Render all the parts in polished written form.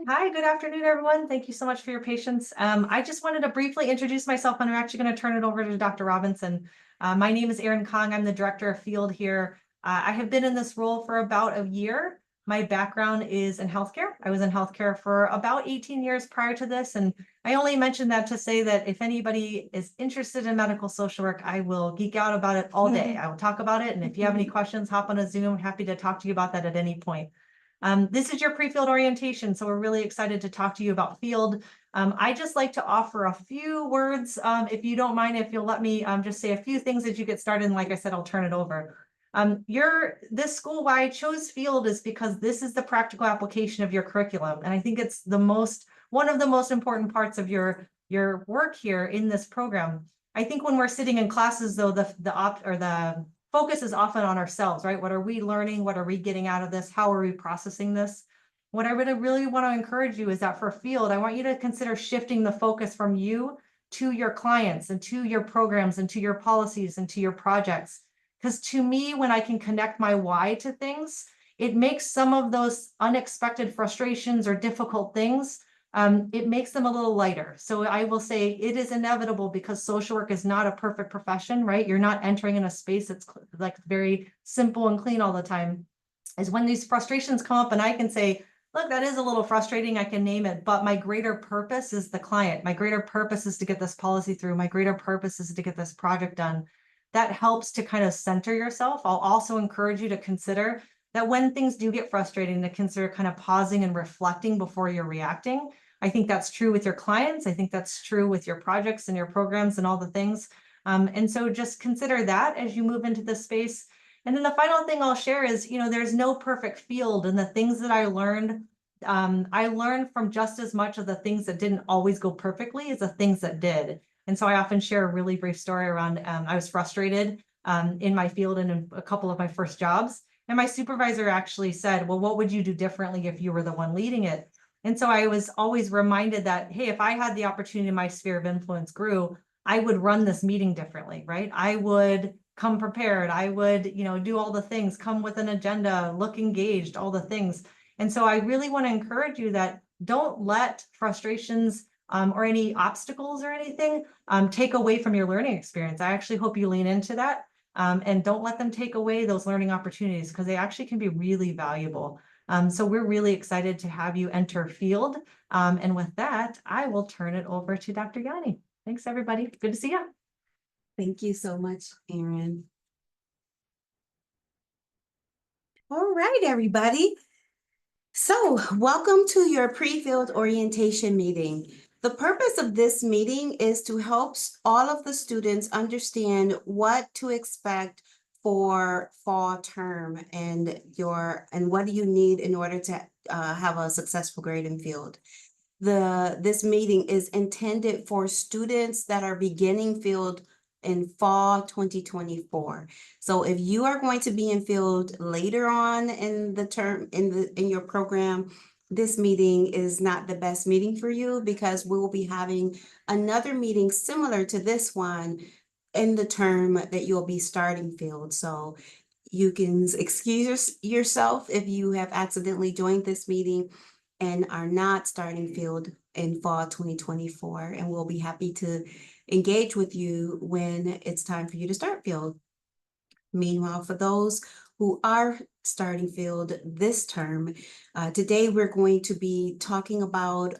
Hi, good afternoon, everyone. Thank you so much for your patience. I just wanted to briefly introduce myself, and I'm actually going to turn it over to Dr. Robinson. My name is Erin Kong. I'm the director of field here. I have been in this role for about a year. My background is in healthcare. I was in healthcare for about 18 years prior to this, and I only mentioned that to say that if anybody is interested in medical social work, I will geek out about it all day. I will talk about it, and if you have any questions, hop on a Zoom. I'm happy to talk to you about that at any point. This is your pre-field orientation, so we're really excited to talk to you about field. I just like to offer a few words, if you don't mind, if you'll let me just say a few things as you get started, and like I said, I'll turn it over. This school, why I chose field is because this is the practical application of your curriculum, and I think it's one of the most important parts of your work here in this program. I think when we're sitting in classes, though, the focus is often on ourselves, right? What are we learning? What are we getting out of this? How are we processing this? What I really want to encourage you is that for field, I want you to consider shifting the focus from you to your clients and to your programs and to your policies and to your projects. Because to me, when I can connect my why to things, it makes some of those unexpected frustrations or difficult things it makes them a little lighter. So I will say it is inevitable because social work is not a perfect profession, right? You're not entering in a space that's like very simple and clean all the time. Is when these frustrations come up and I can say, look, that is a little frustrating. I can name it, but my greater purpose is the client. My greater purpose is to get this policy through. My greater purpose is to get this project done. That helps to kind of center yourself. I'll also encourage you to consider that when things do get frustrating, to consider kind of pausing and reflecting before you're reacting. I think that's true with your clients. I think that's true with your projects and your programs and all the things. And so just consider that as you move into this space. And then the final thing I'll share is, there's no perfect field, and the things that I learned from just as much of the things that didn't always go perfectly as the things that did. And so I often share a really brief story around, I was frustrated in my field and in a couple of my first jobs. And my supervisor actually said, well, what would you do differently if you were the one leading it? And so I was always reminded that, hey, if I had the opportunity, my sphere of influence grew, I would run this meeting differently, right? I would come prepared. I would, do all the things, come with an agenda, look engaged, all the things. And so I really want to encourage you that don't let frustrations or any obstacles or anything take away from your learning experience. I actually hope you lean into that and don't let them take away those learning opportunities because they actually can be really valuable. So we're really excited to have you enter field. And with that, I will turn it over to Dr. Yanni. Thanks, everybody. Good to see you. Thank you so much, Erin. All right, everybody. So welcome to your pre-field orientation meeting. The purpose of this meeting is to help all of the students understand what to expect for fall term and what do you need in order to have a successful grade in field. This meeting is intended for students that are beginning field in fall 2024. So if you are going to be in field later on in the term in your program, this meeting is not the best meeting for you because we will be having another meeting similar to this one in the term that you'll be starting field. So you can excuse yourself if you have accidentally joined this meeting and are not starting field in fall 2024, and we'll be happy to engage with you when it's time for you to start field. Meanwhile, for those who are starting field this term, today we're going to be talking about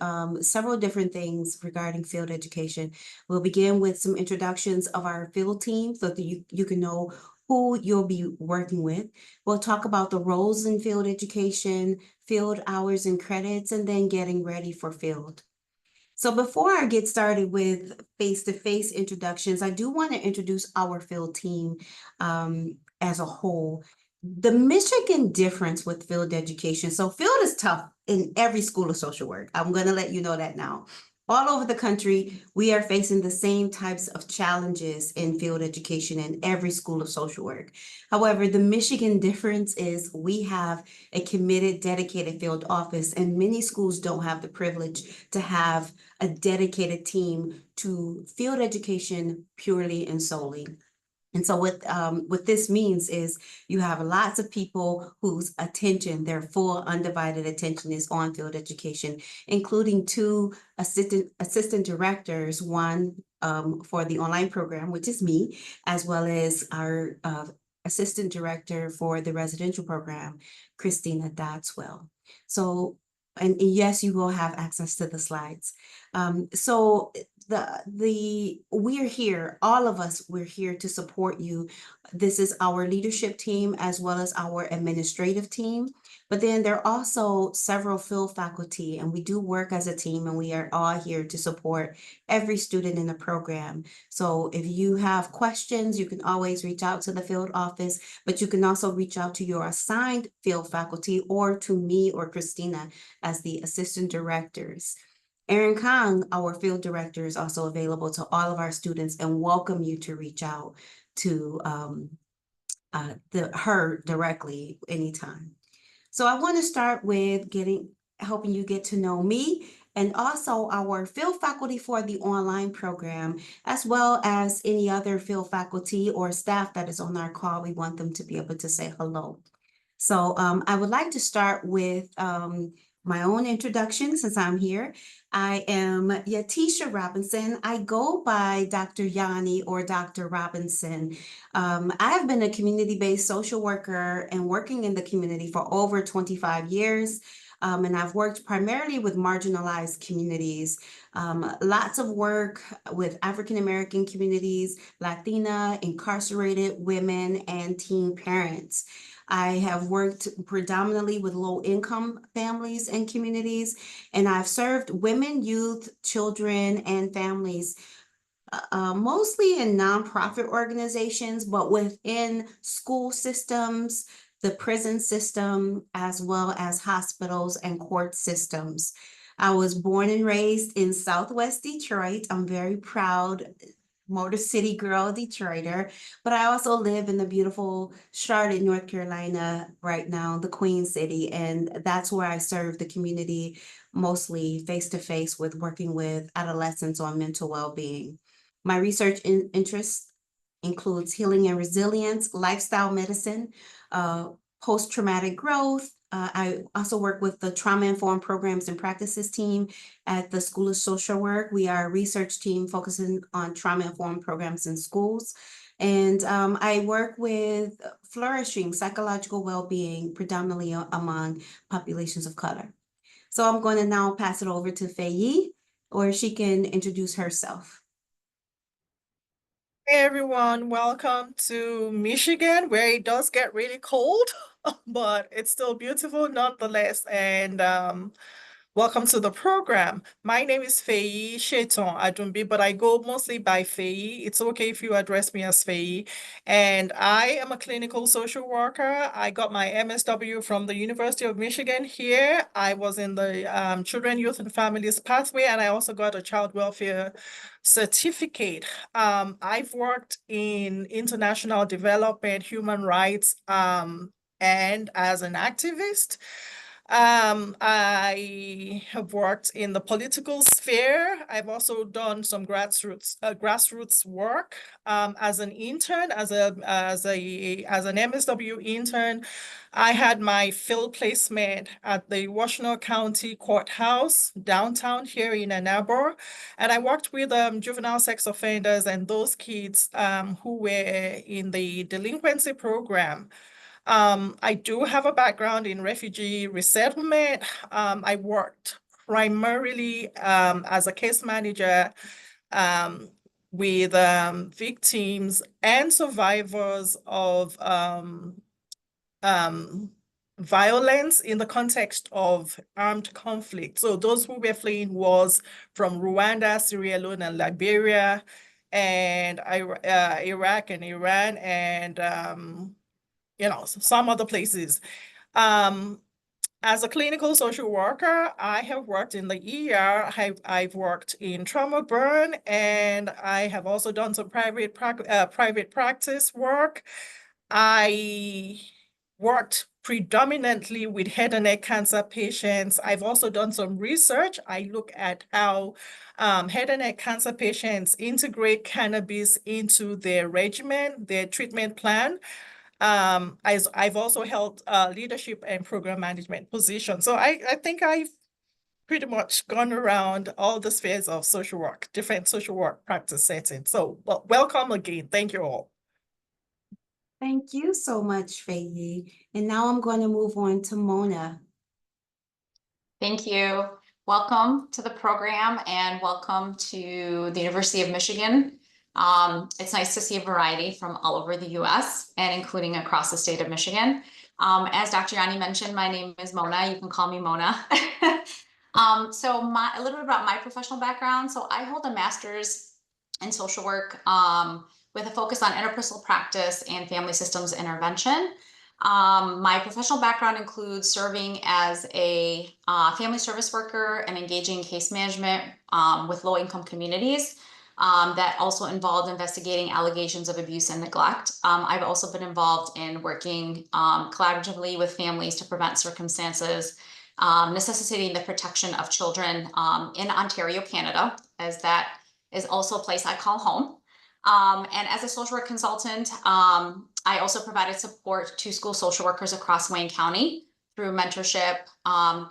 several different things regarding field education. We'll begin with some introductions of our field team so that you can know who you'll be working with. We'll talk about the roles in field education, field hours and credits, and then getting ready for field. So before I get started with face-to-face introductions, I do want to introduce our field team as a whole. The Michigan difference with field education. So field is tough in every school of social work. I'm going to let you know that now. All over the country, we are facing the same types of challenges in field education in every school of social work. However, the Michigan difference is we have a committed, dedicated field office, and many schools don't have the privilege to have a dedicated team to field education purely and solely. And so what this means is you have lots of people whose attention, their full undivided attention is on field education, including two assistant directors, one for the online program, which is me, as well as our assistant director for the residential program, Christina Dodswell. So, and yes, you will have access to the slides. So we're here, all of us, we're here to support you. This is our leadership team as well as our administrative team. But then there are also several field faculty, and we do work as a team, and we are all here to support every student in the program. So if you have questions, you can always reach out to the field office, but you can also reach out to your assigned field faculty or to me or Christina as the assistant directors. Erin Kong, our field director, is also available to all of our students and welcome you to reach out to her directly anytime. So I want to start with helping you get to know me and also our field faculty for the online program, as well as any other field faculty or staff that is on our call. We want them to be able to say hello. So I would like to start with my own introduction since I'm here. I am Yatisha Robinson. I go by Dr. Yanni or Dr. Robinson. I have been a community-based social worker and working in the community for over 25 years. And I've worked primarily with marginalized communities, lots of work with African-American communities, Latina, incarcerated women, and teen parents. I have worked predominantly with low-income families and communities, and I've served women, youth, children, and families mostly in nonprofit organizations, but within school systems, the prison system, as well as hospitals and court systems. I was born and raised in Southwest Detroit. I'm very proud Motor City girl, Detroiter, but I also live in the beautiful Charlotte, North Carolina right now, the Queen City, and that's where I serve the community mostly face-to-face with working with adolescents on mental well-being. My research interests includes healing and resilience, lifestyle medicine, post-traumatic growth. I also work with the Trauma-Informed Programs and Practices team at the School of Social Work. We are a research team focusing on trauma-informed programs in schools. And I work with flourishing psychological well-being, predominantly among populations of color. So I'm going to now pass it over to Faye, or she can introduce herself. Hey everyone, welcome to Michigan, where it does get really cold, but it's still beautiful nonetheless. And welcome to the program. My name is Faye Sheton Adumbi, but I go mostly by Faye. It's okay if you address me as Faye. And I am a clinical social worker. I got my MSW from the University of Michigan here. I was in the Children, Youth, and Families pathway, and I also got a child welfare certificate. I've worked in international development, human rights, and as an activist. I have worked in the political sphere. I've also done some grassroots work as an intern, as an MSW intern. I had my field placement at the Washtenaw County Courthouse downtown here in Ann Arbor, and I worked with juvenile sex offenders and those kids who were in the delinquency program. I do have a background in refugee resettlement. I worked primarily as a case manager with victims and survivors of violence in the context of armed conflict. So those who were fleeing wars from Rwanda, Sierra Leone, and Liberia, and Iraq and Iran, and some other places. As a clinical social worker, I have worked in the ER. I've worked in trauma burn, and I have also done some private practice work. I worked predominantly with head and neck cancer patients. I've also done some research. I look at how head and neck cancer patients integrate cannabis into their regimen, their treatment plan. I've also held leadership and program management positions. So I think I've pretty much gone around all the spheres of social work, different social work practice settings. So welcome again. Thank you all. Thank you so much, Faye. And now I'm going to move on to Mona. Thank you. Welcome to the program and welcome to the University of Michigan. It's nice to see a variety from all over the US and including across the state of Michigan. As Dr. Yanni mentioned, my name is Mona. You can call me Mona. So a little bit about my professional background. So I hold a master's in social work with a focus on interpersonal practice and family systems intervention. My professional background includes serving as a family service worker and engaging in case management with low-income communities that also involved investigating allegations of abuse and neglect. I've also been involved in working collaboratively with families to prevent circumstances necessitating the protection of children in Ontario, Canada, as that is also a place I call home. And as a social work consultant, I also provided support to school social workers across Wayne County through mentorship,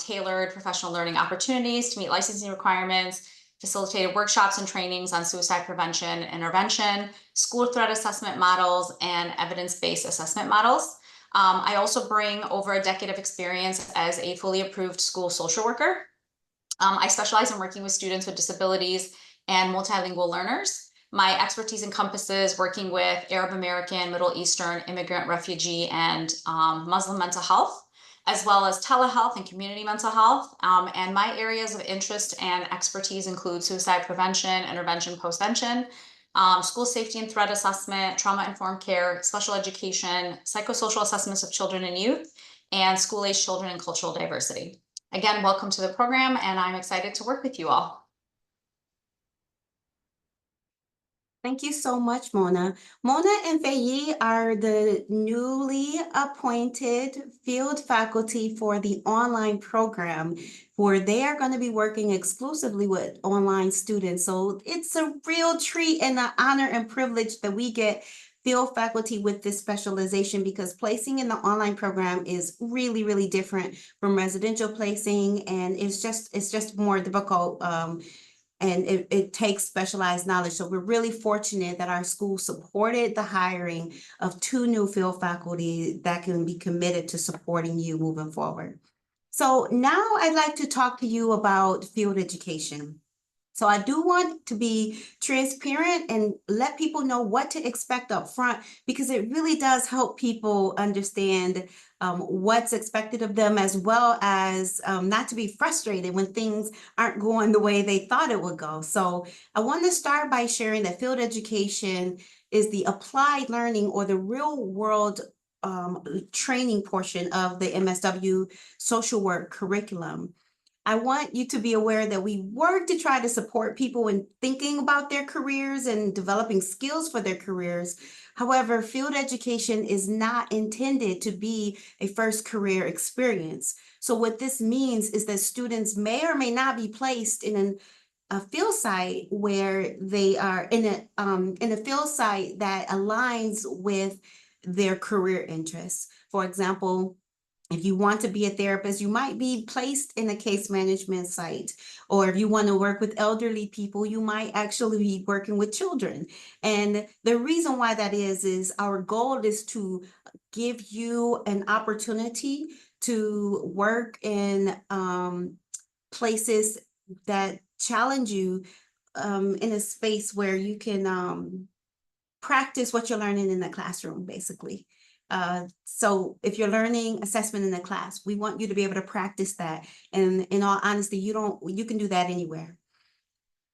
tailored professional learning opportunities to meet licensing requirements, facilitated workshops and trainings on suicide prevention, intervention, school threat assessment models, and evidence-based assessment models. I also bring over a decade of experience as a fully approved school social worker. I specialize in working with students with disabilities and multilingual learners. My expertise encompasses working with Arab American, Middle Eastern, immigrant, refugee, and Muslim mental health, as well as telehealth and community mental health. And my areas of interest and expertise include suicide prevention, intervention, postvention, school safety and threat assessment, trauma-informed care, special education, psychosocial assessments of children and youth, and school-age children and cultural diversity. Again, welcome to the program, and I'm excited to work with you all. Thank you so much, Mona. Mona and Faye are the newly appointed field faculty for the online program, where they are going to be working exclusively with online students. So it's a real treat and an honor and privilege that we get field faculty with this specialization, because placing in the online program is really, really different from residential placing, and it's just more difficult. And it takes specialized knowledge. So we're really fortunate that our school supported the hiring of 2 new field faculty that can be committed to supporting you moving forward. So now I'd like to talk to you about field education. So I do want to be transparent and let people know what to expect up front, because it really does help people understand what's expected of them, as well as not to be frustrated when things aren't going the way they thought it would go. So I want to start by sharing that field education is the applied learning or the real world training portion of the MSW social work curriculum. I want you to be aware that we work to try to support people in thinking about their careers and developing skills for their careers. However, field education is not intended to be a first career experience. So what this means is that students may or may not be placed in a field site where they are in a field site that aligns with their career interests. For example, if you want to be a therapist, you might be placed in a case management site. Or if you want to work with elderly people, you might actually be working with children. And the reason why that is our goal is to give you an opportunity to work in places that challenge you in a space where you can practice what you're learning in the classroom, basically. So if you're learning assessment in the class, we want you to be able to practice that. And in all honesty, you can do that anywhere.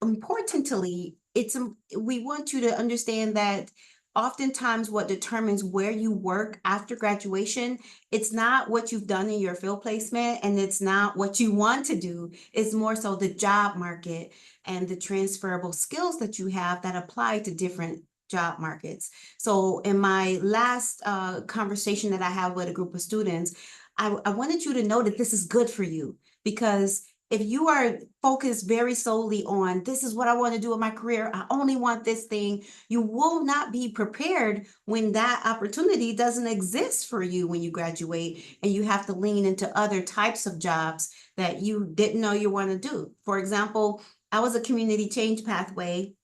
Importantly, we want you to understand that oftentimes what determines where you work after graduation, it's not what you've done in your field placement, and it's not what you want to do. It's more so the job market and the transferable skills that you have that apply to different job markets. So in my last conversation that I had with a group of students, I wanted you to know that this is good for you, because if you are focused very solely on this is what I want to do in my career, I only want this thing, you will not be prepared when that opportunity doesn't exist for you when you graduate, and you have to lean into other types of jobs that you didn't know you want to do. For example, I was a community change pathway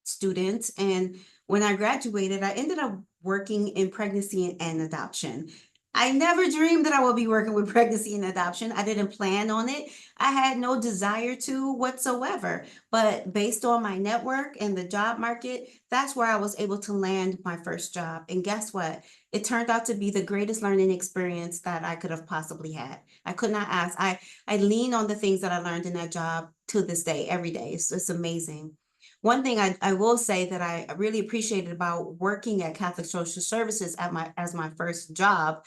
student, and when I graduated, I ended up working in pregnancy and adoption. I never dreamed that I would be working with pregnancy and adoption. I didn't plan on it. I had no desire to whatsoever. But based on my network and the job market, that's where I was able to land my first job. And guess what? It turned out to be the greatest learning experience that I could have possibly had. I could not ask. I lean on the things that I learned in that job to this day, every day. It's amazing. One thing I will say that I really appreciated about working at Catholic Social Services as my first job,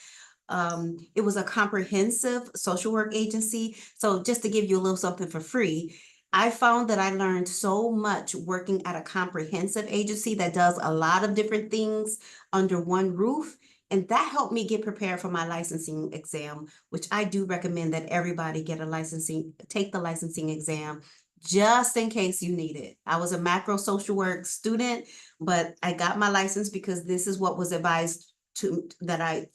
it was a comprehensive social work agency. So just to give you a little something for free, I found that I learned so much working at a comprehensive agency that does a lot of different things under one roof. And that helped me get prepared for my licensing exam, which I do recommend that everybody take the licensing exam just in case you need it. I was a macro social work student, but I got my license because this is what was advised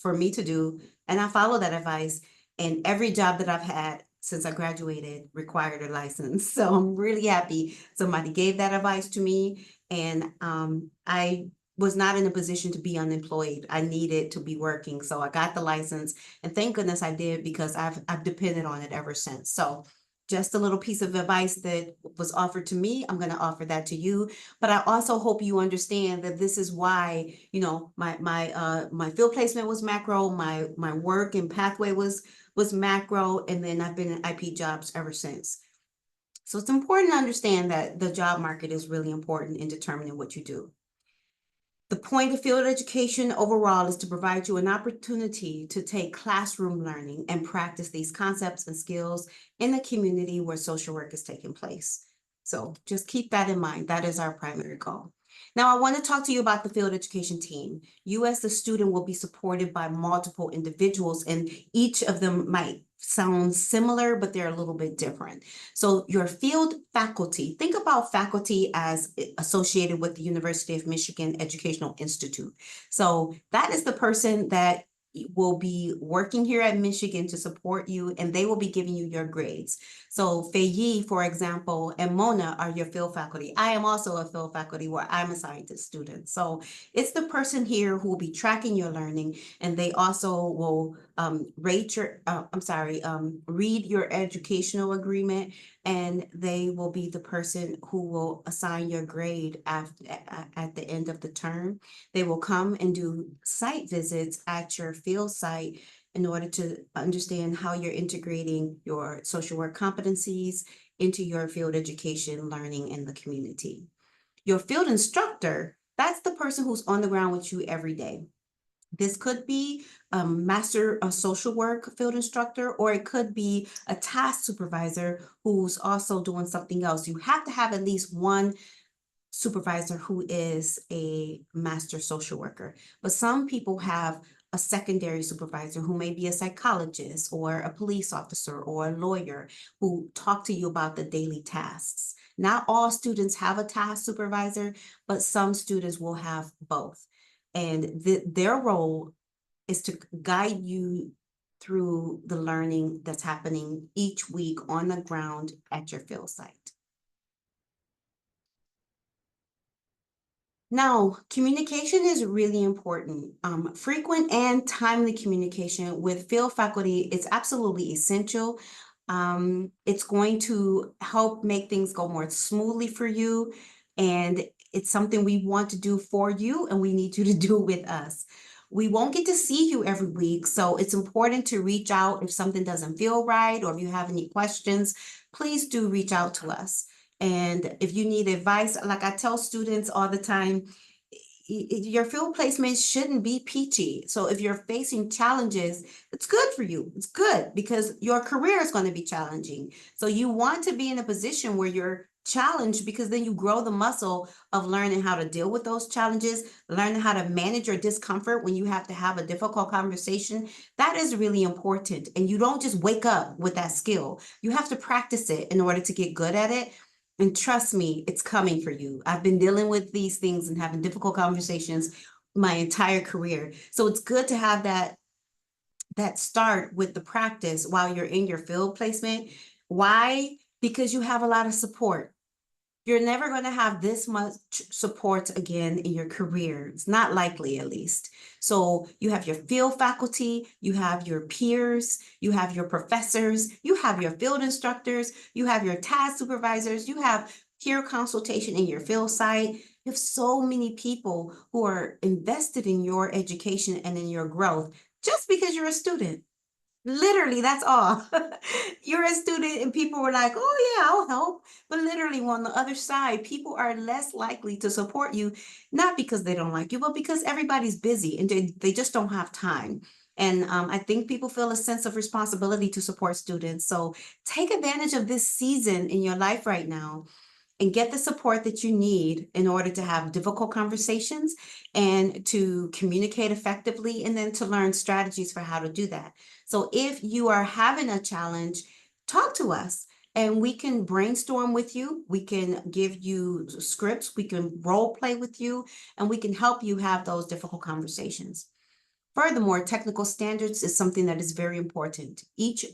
for me to do, and I follow that advice. And every job that I've had since I graduated required a license. So I'm really happy somebody gave that advice to me, and I was not in a position to be unemployed. I needed to be working, so I got the license, and thank goodness I did, because I've depended on it ever since. So just a little piece of advice that was offered to me, I'm going to offer that to you. But I also hope you understand that this is why, you know, my field placement was macro, my work and pathway was macro, and then I've been in IP jobs ever since. So it's important to understand that the job market is really important in determining what you do. The point of field education overall is to provide you an opportunity to take classroom learning and practice these concepts and skills in the community where social work is taking place. So just keep that in mind. That is our primary goal. Now, I want to talk to you about the field education team. You as the student will be supported by multiple individuals, and each of them might sound similar, but they're a little bit different. So your field faculty, think about faculty as associated with the University of Michigan Educational Institute. So that is the person that will be working here at Michigan to support you, and they will be giving you your grades. So Feiyi, for example, and Mona are your field faculty. I am also a field faculty where I'm assigned to students. So it's the person here who will be tracking your learning, and they also will read your educational agreement, and they will be the person who will assign your grade at the end of the term. They will come and do site visits at your field site in order to understand how you're integrating your social work competencies into your field education learning in the community. Your field instructor, that's the person who's on the ground with you every day. This could be a social work field instructor, or it could be a task supervisor who's also doing something else. You have to have at least one supervisor who is a master social worker, but some people have a secondary supervisor who may be a psychologist or a police officer or a lawyer who talk to you about the daily tasks. Not all students have a task supervisor, but some students will have both. And their role is to guide you through the learning that's happening each week on the ground at your field site. Now, communication is really important. Frequent and timely communication with field faculty is absolutely essential. It's going to help make things go more smoothly for you, and it's something we want to do for you, and we need you to do with us. We won't get to see you every week, so it's important to reach out if something doesn't feel right, or if you have any questions, please do reach out to us. And if you need advice, like I tell students all the time, your field placement shouldn't be peachy. So if you're facing challenges, it's good for you. It's good because your career is going to be challenging. So you want to be in a position where you're challenge, because then you grow the muscle of learning how to deal with those challenges, learning how to manage your discomfort when you have to have a difficult conversation. That is really important. And you don't just wake up with that skill. You have to practice it in order to get good at it. And trust me, it's coming for you. I've been dealing with these things and having difficult conversations my entire career. So it's good to have that start with the practice while you're in your field placement. Why? Because you have a lot of support. You're never going to have this much support again in your career. It's not likely, at least. So you have your field faculty, you have your peers, you have your professors, you have your field instructors, you have your task supervisors, you have peer consultation in your field site. You have so many people who are invested in your education and in your growth just because you're a student. Literally, that's all. You're a student and people were like, oh yeah, I'll help. But literally on the other side, people are less likely to support you, not because they don't like you, but because everybody's busy and they just don't have time. And I think people feel a sense of responsibility to support students. So take advantage of this season in your life right now and get the support that you need in order to have difficult conversations and to communicate effectively, and then to learn strategies for how to do that. So if you are having a challenge, talk to us and we can brainstorm with you. We can give you scripts, we can role play with you, and we can help you have those difficult conversations. Furthermore, technical standards is something that is very important. Each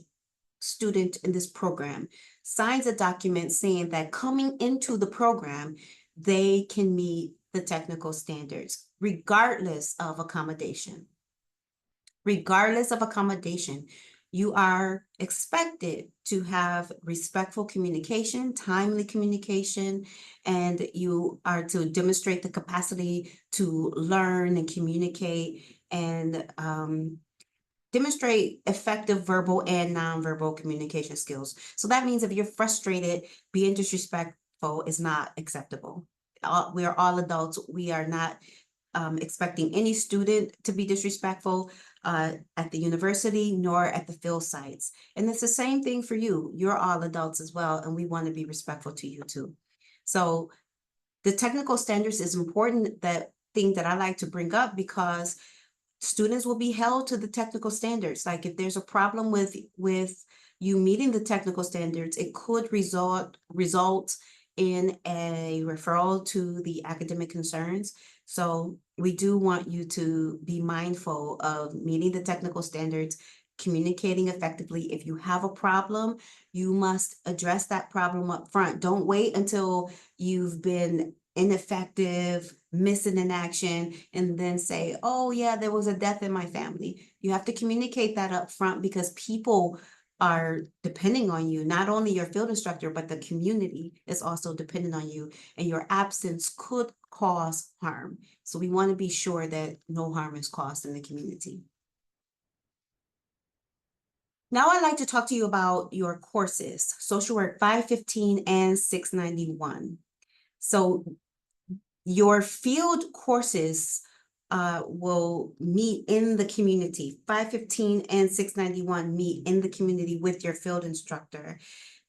student in this program signs a document saying that coming into the program, they can meet the technical standards, regardless of accommodation. Regardless of accommodation, you are expected to have respectful communication, timely communication, and you are to demonstrate the capacity to learn and communicate and demonstrate effective verbal and nonverbal communication skills. So that means if you're frustrated, being disrespectful is not acceptable. We are all adults. We are not expecting any student to be disrespectful at the university nor at the field sites. And it's the same thing for you. You're all adults as well, and we want to be respectful to you too. So the technical standards is important, that thing that I like to bring up, because students will be held to the technical standards. Like if there's a problem with you meeting the technical standards, it could result in a referral to the academic concerns. So we do want you to be mindful of meeting the technical standards, communicating effectively. If you have a problem, you must address that problem up front. Don't wait until you've been ineffective, missing in action, and then say, oh yeah, there was a death in my family. You have to communicate that up front, because people are depending on you. Not only your field instructor, but the community is also dependent on you, and your absence could cause harm. So we want to be sure that no harm is caused in the community. Now I'd like to talk to you about your courses, Social Work 515 and 691. So your field courses will meet in the community. 515 and 691 meet in the community with your field instructor.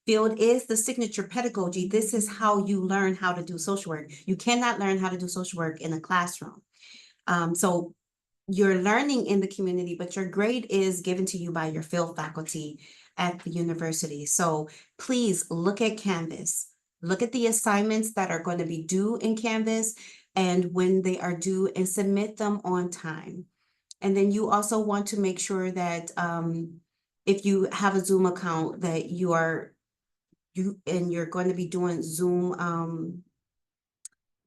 Field is the signature pedagogy. This is how you learn how to do social work. You cannot learn how to do social work in a classroom. So you're learning in the community, but your grade is given to you by your field faculty at the university. So please look at Canvas. Look at the assignments that are going to be due in Canvas and when they are due, and submit them on time. And then you also want to make sure that if you have a Zoom account, that you're going to be doing Zoom,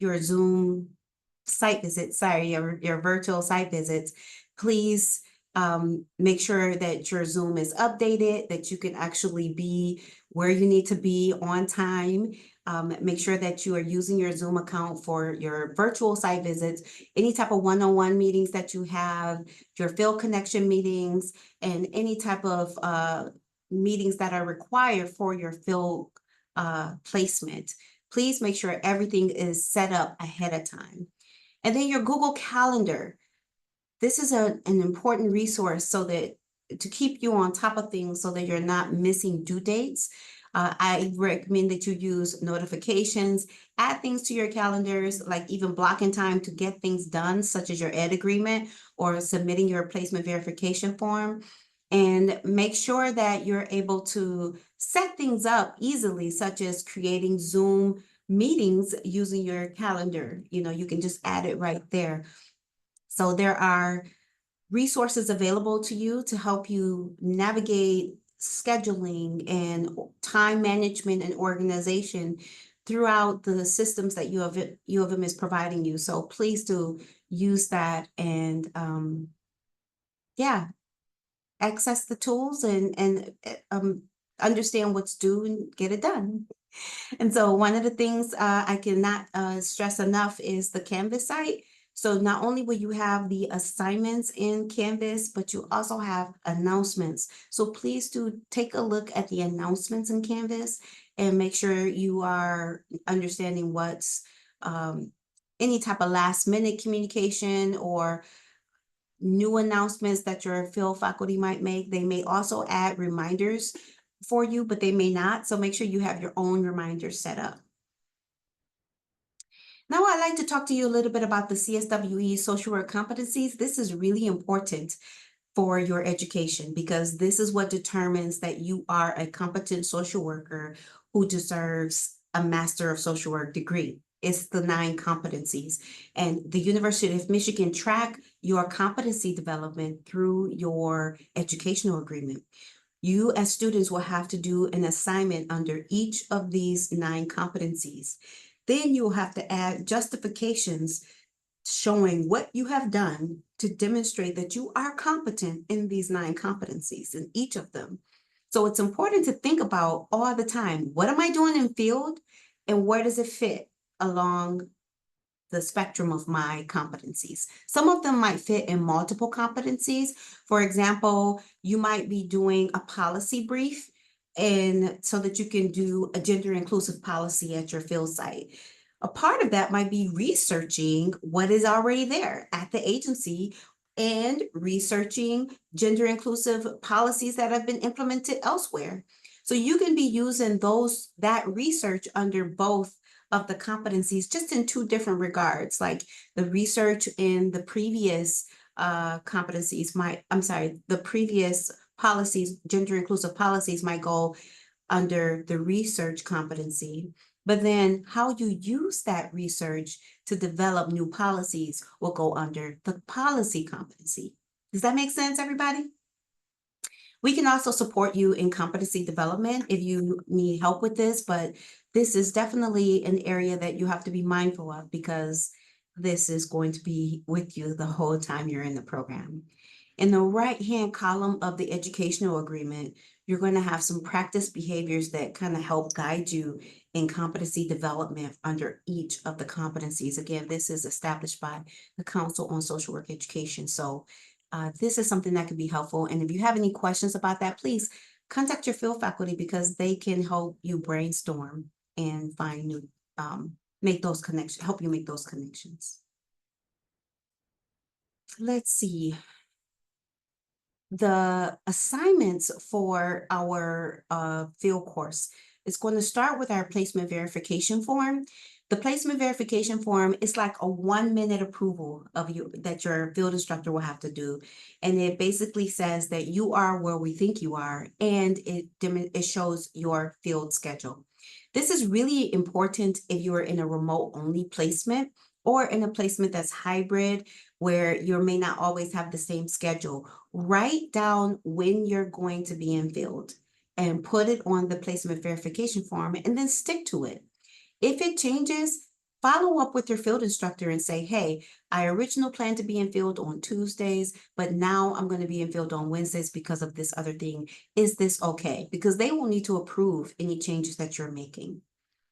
your Zoom site visits, your virtual site visits, please make sure that your Zoom is updated, that you can actually be where you need to be on time. Make sure that you are using your Zoom account for your virtual site visits, any type of one-on-one meetings that you have, your field connection meetings, and any type of meetings that are required for your field placement. Please make sure everything is set up ahead of time. And then your Google Calendar. This is an important resource so that to keep you on top of things, so that you're not missing due dates. I recommend that you use notifications, add things to your calendars, like even blocking time to get things done, such as your ed agreement or submitting your placement verification form. And make sure that you're able to set things up easily, such as creating Zoom meetings using your calendar. You know, you can just add it right there. So there are resources available to you to help you navigate scheduling and time management and organization throughout the systems that U of M is providing you. So please do use that and yeah, access the tools and understand what's due and get it done. And so one of the things I cannot stress enough is the Canvas site. So not only will you have the assignments in Canvas, but you also have announcements. So please do take a look at the announcements in Canvas and make sure you are understanding what's any type of last minute communication or new announcements that your field faculty might make. They may also add reminders for you, but they may not. So make sure you have your own reminders set up. Now I'd like to talk to you a little bit about the CSWE social work competencies. This is really important for your education because this is what determines that you are a competent social worker who deserves a Master of Social Work degree. It's the 9 competencies, and the University of Michigan track your competency development through your educational agreement. You as students will have to do an assignment under each of these 9 competencies. Then you'll have to add justifications showing what you have done to demonstrate that you are competent in these 9 competencies in each of them. So it's important to think about all the time, what am I doing in field and where does it fit along the spectrum of my competencies? Some of them might fit in multiple competencies. For example, you might be doing a policy brief and so that you can do a gender inclusive policy at your field site. A part of that might be researching what is already there at the agency and researching gender inclusive policies that have been implemented elsewhere. So you can be using that research under both of the competencies, just in 2 different regards, like the research in the previous competencies the previous policies, gender inclusive policies might go under the research competency, but then how you use that research to develop new policies will go under the policy competency. Does that make sense, everybody? We can also support you in competency development if you need help with this, but this is definitely an area that you have to be mindful of because this is going to be with you the whole time you're in the program. In the right-hand column of the educational agreement, you're going to have some practice behaviors that kind of help guide you in competency development under each of the competencies. Again, this is established by the Council on Social Work Education. So this is something that can be helpful. And if you have any questions about that, please contact your field faculty because they can help you brainstorm and find new, make those connections, help you make those connections. Let's see. The assignments for our field course is going to start with our placement verification form. The placement verification form is like a 1-minute approval of you that your field instructor will have to do. And it basically says that you are where we think you are, and it shows your field schedule. This is really important if you are in a remote only placement or in a placement that's hybrid where you may not always have the same schedule. Write down when you're going to be in field and put it on the placement verification form and then stick to it. If it changes, follow up with your field instructor and say, hey, I originally planned to be in field on Tuesdays, but now I'm going to be in field on Wednesdays because of this other thing. Is this okay? Because they will need to approve any changes that you're making.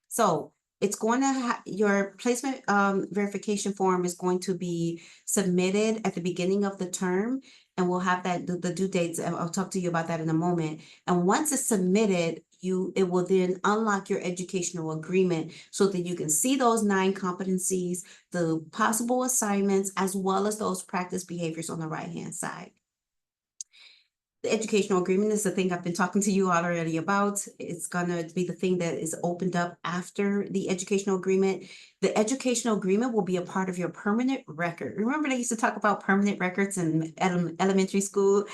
So it's going to your placement verification form is going to be submitted at the beginning of the term, and we'll have that the due dates. I'll talk to you about that in a moment. And once it's submitted, it will then unlock your educational agreement so that you can see those 9 competencies, the possible assignments, as well as those practice behaviors on the right-hand side. The educational agreement is the thing I've been talking to you already about. It's gonna be the thing that is opened up after the educational agreement. The educational agreement will be a part of your permanent record. Remember they used to talk about permanent records in elementary school?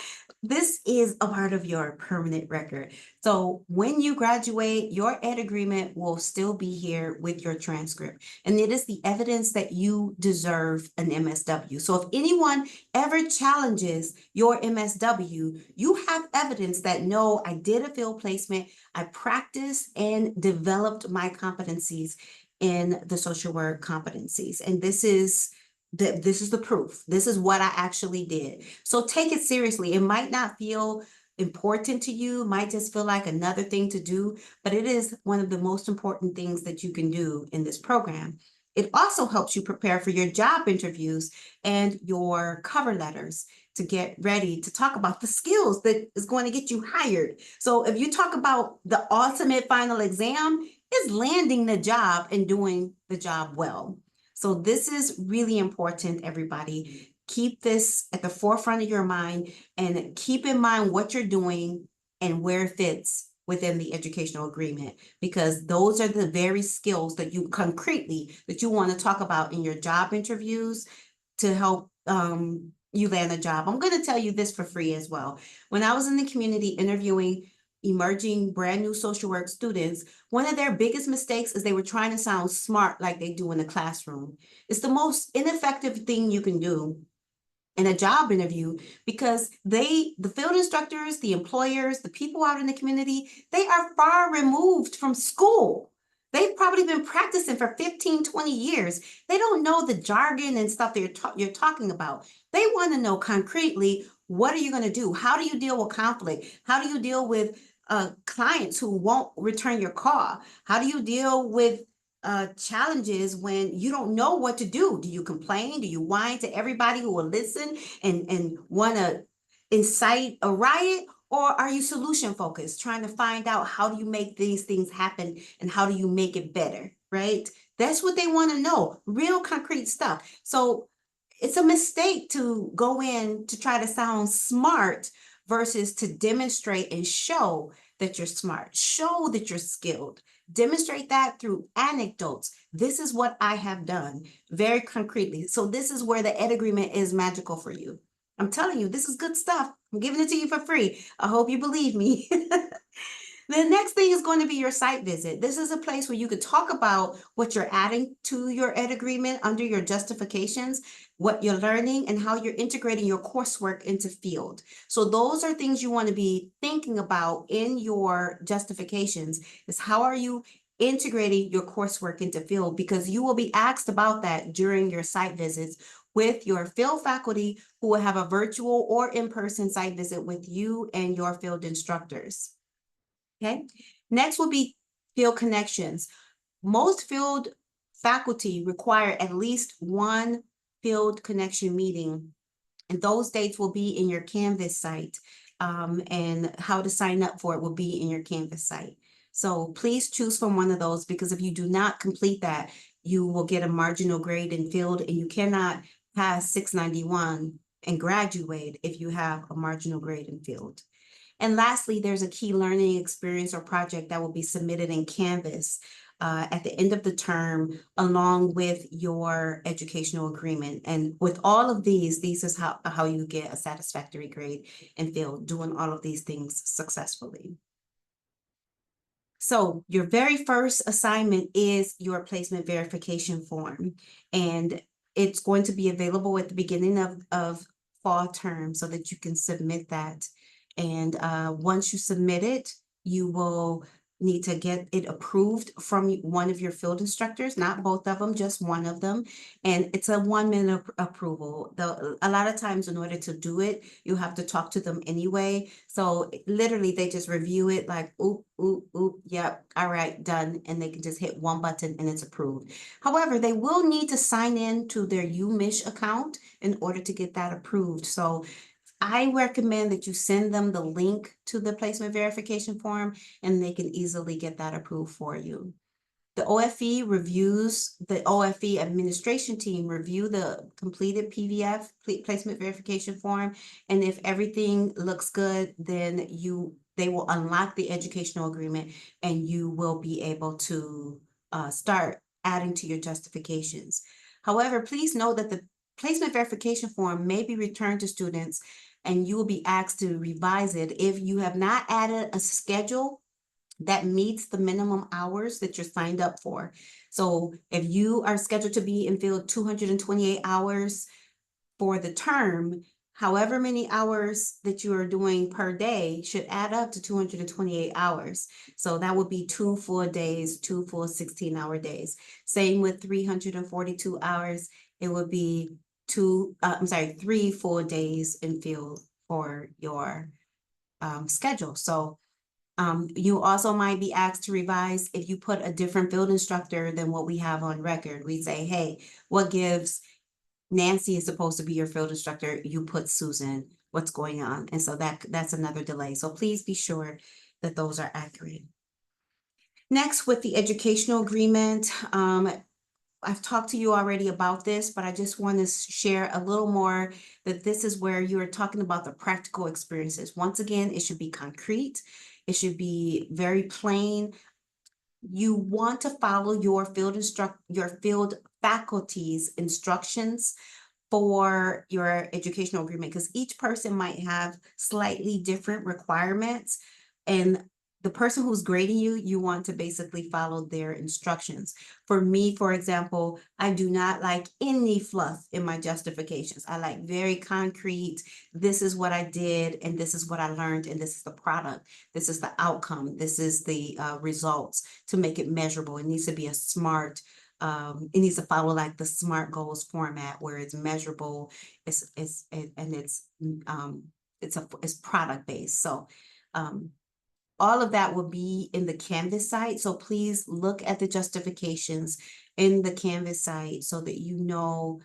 This is a part of your permanent record. So when you graduate, your ed agreement will still be here with your transcript. And it is the evidence that you deserve an MSW. So if anyone ever challenges your MSW, you have evidence that no, I did a field placement, I practiced and developed my competencies in the social work competencies. And this is the proof. This is what I actually did. So take it seriously. It might not feel important to you, might just feel like another thing to do, but it is one of the most important things that you can do in this program. It also helps you prepare for your job interviews and your cover letters to get ready to talk about the skills that is going to get you hired. So if you talk about the ultimate final exam, is landing the job and doing the job well. So this is really important, everybody. Keep this at the forefront of your mind and keep in mind what you're doing and where it fits within the educational agreement, because those are the very skills that you concretely that you want to talk about in your job interviews to help you land a job. I'm going to tell you this for free as well. When I was in the community interviewing emerging brand new social work students, one of their biggest mistakes is they were trying to sound smart like they do in the classroom. It's the most ineffective thing you can do in a job interview, because the field instructors, the employers, the people out in the community, they are far removed from school. They've probably been practicing for 15, 20 years. They don't know the jargon and stuff that you're talking about. They want to know concretely, what are you going to do? How do you deal with conflict? How do you deal with clients who won't return your call? How do you deal with challenges when you don't know what to do? Do you complain? Do you whine to everybody who will listen and want to incite a riot? Or are you solution focused, trying to find out how do you make these things happen and how do you make it better, right? That's what they want to know, real concrete stuff. So it's a mistake to go in to try to sound smart versus to demonstrate and show that you're smart, show that you're skilled. Demonstrate that through anecdotes. This is what I have done very concretely. So this is where the ed agreement is magical for you. I'm telling you, this is good stuff. I'm giving it to you for free. I hope you believe me. The next thing is going to be your site visit. This is a place where you could talk about what you're adding to your ed agreement under your justifications, what you're learning, and how you're integrating your coursework into field. So those are things you want to be thinking about in your justifications, is how are you integrating your coursework into field, because you will be asked about that during your site visits with your field faculty, who will have a virtual or in-person site visit with you and your field instructors. Okay, next will be field connections. Most field faculty require at least one field connection meeting, and those dates will be in your Canvas site, and how to sign up for it will be in your Canvas site. So please choose from one of those, because if you do not complete that, you will get a marginal grade in field, and you cannot pass 691 and graduate if you have a marginal grade in field. And lastly, there's a key learning experience or project that will be submitted in Canvas at the end of the term, along with your educational agreement. And with all of these is how you get a satisfactory grade in field, doing all of these things successfully. So your very first assignment is your placement verification form, and it's going to be available at the beginning of fall term so that you can submit that. And once you submit it, you will need to get it approved from one of your field instructors, not both of them, just one of them. And it's a 1-minute approval. A lot of times in order to do it, you have to talk to them anyway. So literally they just review it like, oop, oop, oop, yep, all right, done. And they can just hit one button and it's approved. However, they will need to sign in to their UMich account in order to get that approved. So I recommend that you send them the link to the placement verification form, and they can easily get that approved for you. The OFE reviews, the OFE administration team review the completed PVF, placement verification form. And if everything looks good, then they will unlock the educational agreement and you will be able to start adding to your justifications. However, please note that the placement verification form may be returned to students and you will be asked to revise it if you have not added a schedule that meets the minimum hours that you're signed up for. So if you are scheduled to be in field 228 hours for the term, however many hours that you are doing per day should add up to 228 hours. So that would be 2 full days, 2 full 16-hour days. Same with 342 hours, it would be 3 full days in field for your schedule. So you also might be asked to revise if you put a different field instructor than what we have on record. We say, hey, what gives Nancy is supposed to be your field instructor, you put Susan, what's going on? And so that's another delay. So please be sure that those are accurate. Next, with the educational agreement, I've talked to you already about this, but I just want to share a little more that this is where you are talking about the practical experiences. Once again, it should be concrete. It should be very plain. You want to follow your field faculty's instructions for your educational agreement, because each person might have slightly different requirements. And the person who's grading you, you want to basically follow their instructions. For me, for example, I do not like any fluff in my justifications. I like very concrete, this is what I did, and this is what I learned, and this is the product. This is the outcome. This is the results, to make it measurable. It needs to be a smart, it needs to follow like the SMART goals format where it's measurable, it's product based. So all of that will be in the Canvas site. So please look at the justifications in the Canvas site so that you know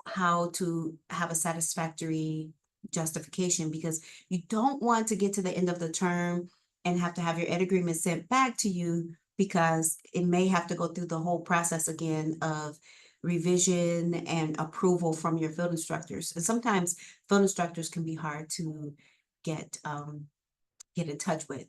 how to have a satisfactory justification, because you don't want to get to the end of the term and have to have your ed agreement sent back to you, because it may have to go through the whole process again of revision and approval from your field instructors. And sometimes field instructors can be hard to get in touch with.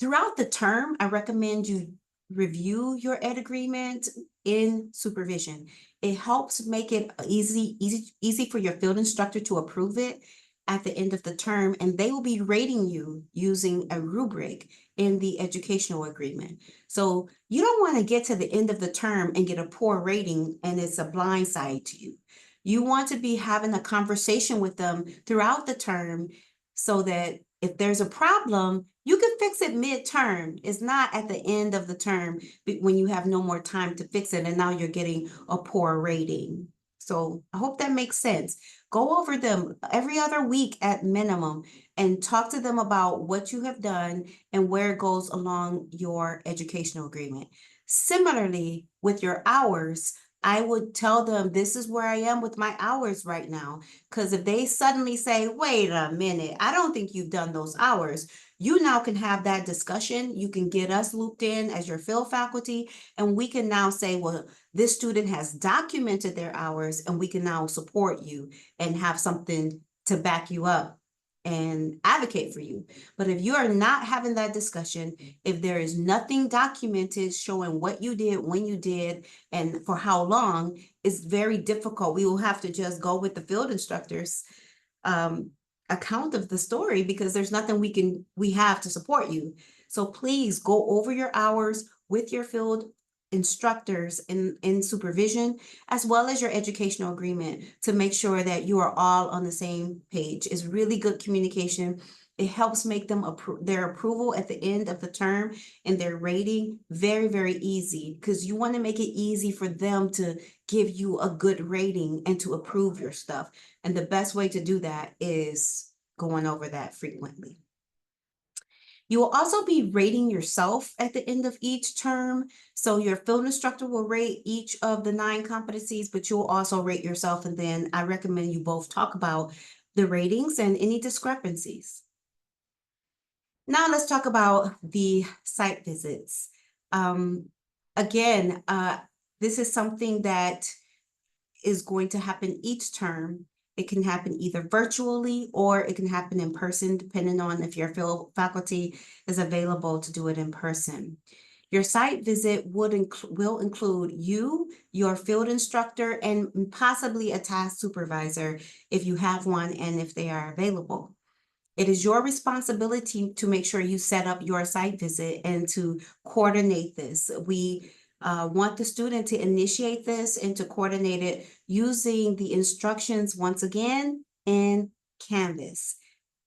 Throughout the term, I recommend you review your ed agreement in supervision. It helps make it easy for your field instructor to approve it at the end of the term, and they will be rating you using a rubric in the educational agreement. So you don't want to get to the end of the term and get a poor rating and it's a blind side to you. You want to be having a conversation with them throughout the term so that if there's a problem, you can fix it mid-term. It's not at the end of the term when you have no more time to fix it and now you're getting a poor rating. So I hope that makes sense. Go over them every other week at minimum and talk to them about what you have done and where it goes along your educational agreement. Similarly, with your hours, I would tell them this is where I am with my hours right now. Because if they suddenly say, wait a minute, I don't think you've done those hours, you now can have that discussion. You can get us looped in as your field faculty, and we can now say, well, this student has documented their hours, and we can now support you and have something to back you up and advocate for you. But if you are not having that discussion, if there is nothing documented showing what you did, when you did, and for how long, it's very difficult. We will have to just go with the field instructors account of the story, because there's nothing we have to support you. So please go over your hours with your field instructors in supervision, as well as your educational agreement, to make sure that you are all on the same page. It's really good communication. It helps make them their approval at the end of the term and their rating very, very easy, because you want to make it easy for them to give you a good rating and to approve your stuff. And the best way to do that is going over that frequently. You will also be rating yourself at the end of each term. So your field instructor will rate each of the 9 competencies, but you'll also rate yourself. And then I recommend you both talk about the ratings and any discrepancies. Now let's talk about the site visits. again, this is something that is going to happen each term. It can happen either virtually or it can happen in person, depending on if your faculty is available to do it in person. Your site visit will include you, your field instructor, and possibly a task supervisor if you have one and if they are available. It is your responsibility to make sure you set up your site visit and to coordinate this. We want the student to initiate this and to coordinate it using the instructions once again in Canvas.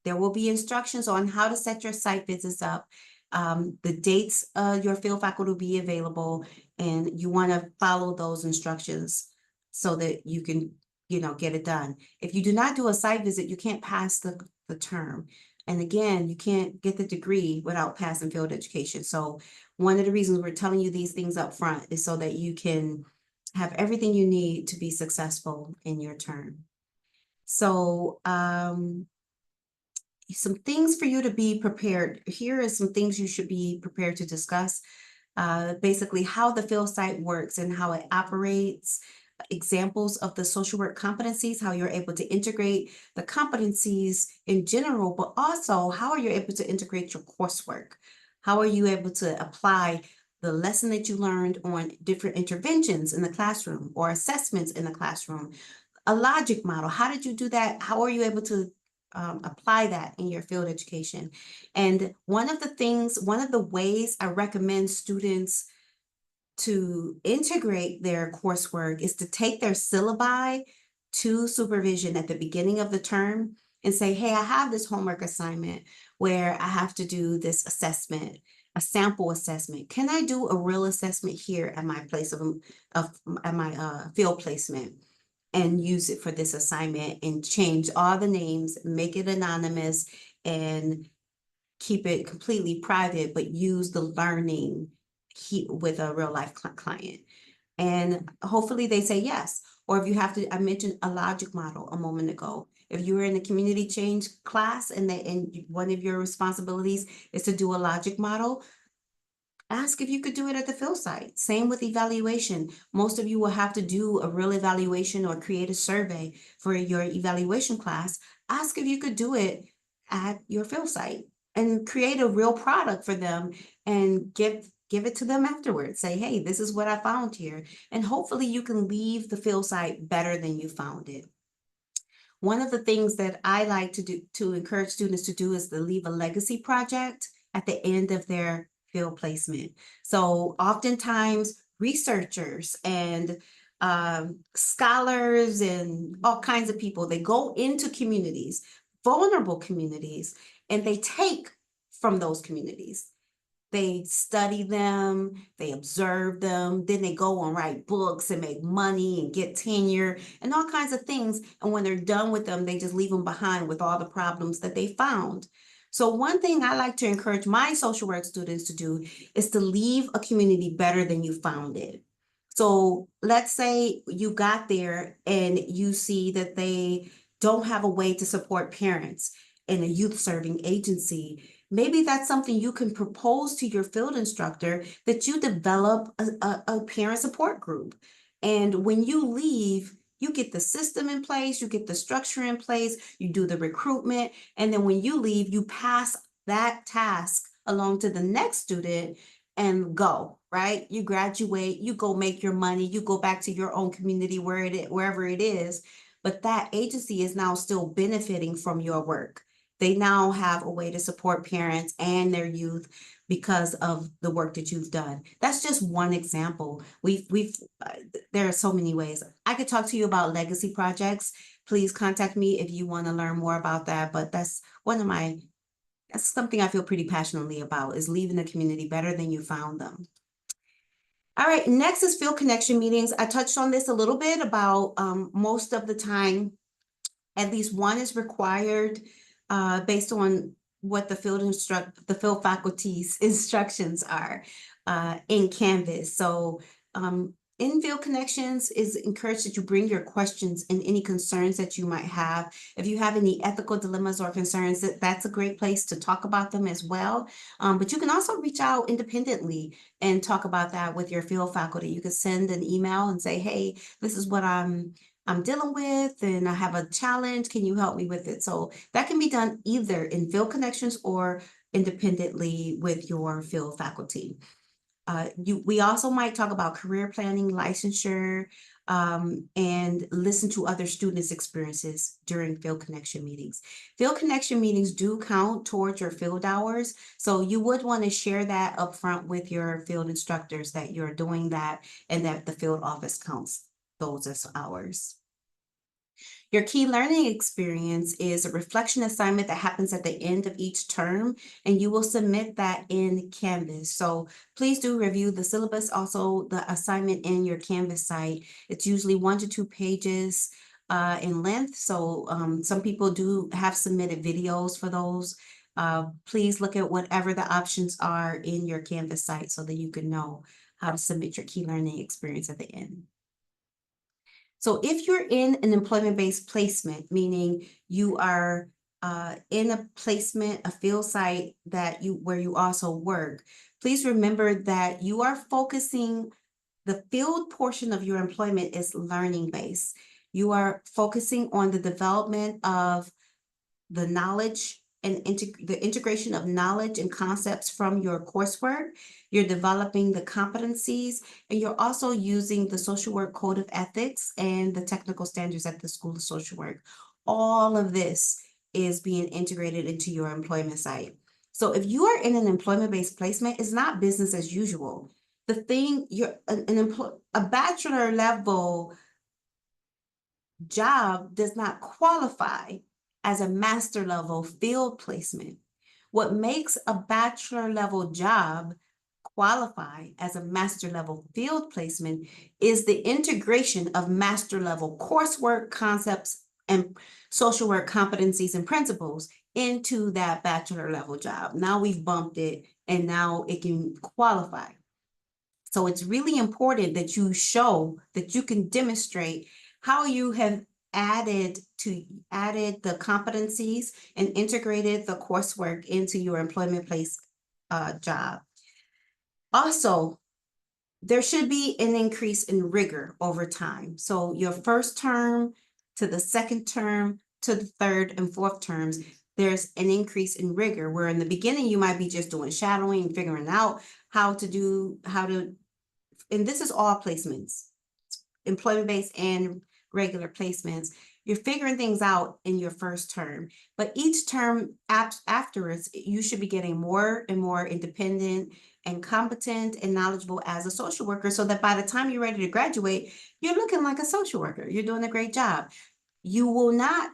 There will be instructions on how to set your site visits up, the dates your field faculty will be available, and you want to follow those instructions so that you can, get it done. If you do not do a site visit, you can't pass the term. And again, you can't get the degree without passing field education. So one of the reasons we're telling you these things up front is so that you can have everything you need to be successful in your term. So some things for you to be prepared. Here are some things you should be prepared to discuss. Basically how the field site works and how it operates, examples of the social work competencies, how you're able to integrate the competencies in general, but also how are you able to integrate your coursework? How are you able to apply the lesson that you learned on different interventions in the classroom or assessments in the classroom? A logic model, how did you do that? How are you able to apply that in your field education? And one of the ways I recommend students to integrate their coursework is to take their syllabi to supervision at the beginning of the term and say, hey, I have this homework assignment where I have to do this assessment, a sample assessment. Can I do a real assessment here at my place at my field placement and use it for this assignment and change all the names, make it anonymous and keep it completely private, but use the learning with a real life client. And hopefully they say yes. Or if you have to, I mentioned a logic model a moment ago. If you were in a community change class and one of your responsibilities is to do a logic model, ask if you could do it at the field site. Same with evaluation. Most of you will have to do a real evaluation or create a survey for your evaluation class. Ask if you could do it at your field site and create a real product for them and give it to them afterwards. Say, hey, this is what I found here. And hopefully you can leave the field site better than you found it. One of the things that I like to do to encourage students to do is to leave a legacy project at the end of their field placement. So oftentimes researchers and scholars and all kinds of people, they go into communities, vulnerable communities, and they take from those communities. They study them, they observe them, then they go and write books and make money and get tenure and all kinds of things. And when they're done with them, they just leave them behind with all the problems that they found. So one thing I like to encourage my social work students to do is to leave a community better than you found it. So let's say you got there and you see that they don't have a way to support parents in a youth serving agency. Maybe that's something you can propose to your field instructor, that you develop a parent support group. And when you leave, you get the system in place, you get the structure in place, you do the recruitment, and then when you leave, you pass that task along to the next student and go, right? You graduate, you go make your money, you go back to your own community wherever it is, but that agency is now still benefiting from your work. They now have a way to support parents and their youth because of the work that you've done. That's just one example. There are so many ways. I could talk to you about legacy projects. Please contact me if you want to learn more about that. But that's something I feel pretty passionately about, is leaving the community better than you found them. All right, next is field connection meetings. I touched on this a little bit about most of the time, at least one is required based on what the field faculty's instructions are in Canvas. So In Field Connections is encouraged that you bring your questions and any concerns that you might have. If you have any ethical dilemmas or concerns, that's a great place to talk about them as well. But you can also reach out independently and talk about that with your field faculty. You can send an email and say, hey, this is what I'm dealing with and I have a challenge. Can you help me with it? So that can be done either in Field Connections or independently with your field faculty. We also might talk about career planning, licensure, and listen to other students' experiences during Field Connection meetings. Field Connection meetings do count towards your field hours, so you would want to share that upfront with your field instructors that you're doing that and that the field office counts those as hours. Your key learning experience is a reflection assignment that happens at the end of each term, and you will submit that in Canvas. So please do review the syllabus, also the assignment in your Canvas site. It's usually 1 to 2 pages in length. So some people do have submitted videos for those. Please look at whatever the options are in your Canvas site so that you can know how to submit your key learning experience at the end. So if you're in an employment-based placement, meaning you are in a placement, a field site where you also work, please remember that you are focusing, the field portion of your employment is learning-based. You are focusing on the development of the knowledge and the integration of knowledge and concepts from your coursework. You're developing the competencies, and you're also using the social work code of ethics and the technical standards at the School of Social Work. All of this is being integrated into your employment site. So if you are in an employment-based placement, it's not business as usual. The thing, a bachelor level job does not qualify as a master level field placement. What makes a bachelor level job qualify as a master level field placement is the integration of master level coursework, concepts, and social work competencies and principles into that bachelor level job. Now we've bumped it and now it can qualify. So it's really important that you show that you can demonstrate how you have added the competencies and integrated the coursework into your employment place job. Also, there should be an increase in rigor over time. So your first term to the second term to the third and fourth terms, there's an increase in rigor, where in the beginning you might be just doing shadowing and figuring out and this is all placements, employment-based and regular placements. You're figuring things out in your first term, but each term afterwards, you should be getting more and more independent and competent and knowledgeable as a social worker, so that by the time you're ready to graduate, you're looking like a social worker. You're doing a great job. You will not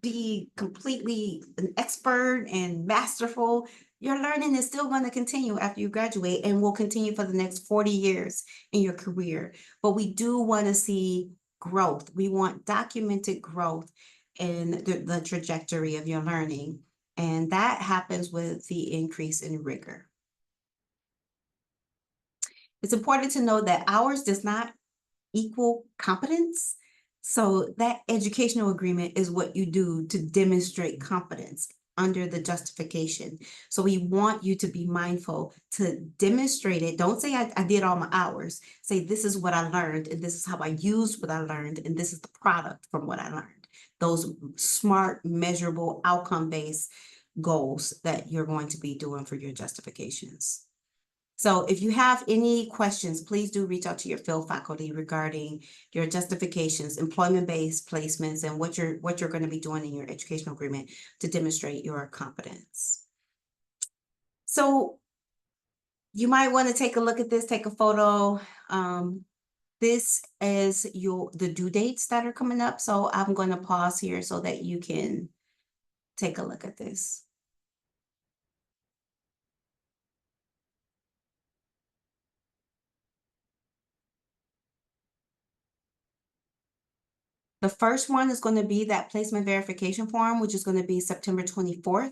be completely an expert and masterful. Your learning is still going to continue after you graduate and will continue for the next 40 years in your career. But we do want to see growth. We want documented growth in the trajectory of your learning. And that happens with the increase in rigor. It's important to know that hours does not equal competence. So that educational agreement is what you do to demonstrate competence under the justification. So we want you to be mindful to demonstrate it. Don't say I did all my hours. Say this is what I learned and this is how I used what I learned and this is the product from what I learned. Those smart, measurable, outcome-based goals that you're going to be doing for your justifications. So if you have any questions, please do reach out to your field faculty regarding your justifications, employment-based placements, and what you're going to be doing in your educational agreement to demonstrate your competence. So you might want to take a look at this, take a photo. This is the due dates that are coming up. So I'm going to pause here so that you can take a look at this. The first one is going to be that placement verification form, which is going to be September 24th.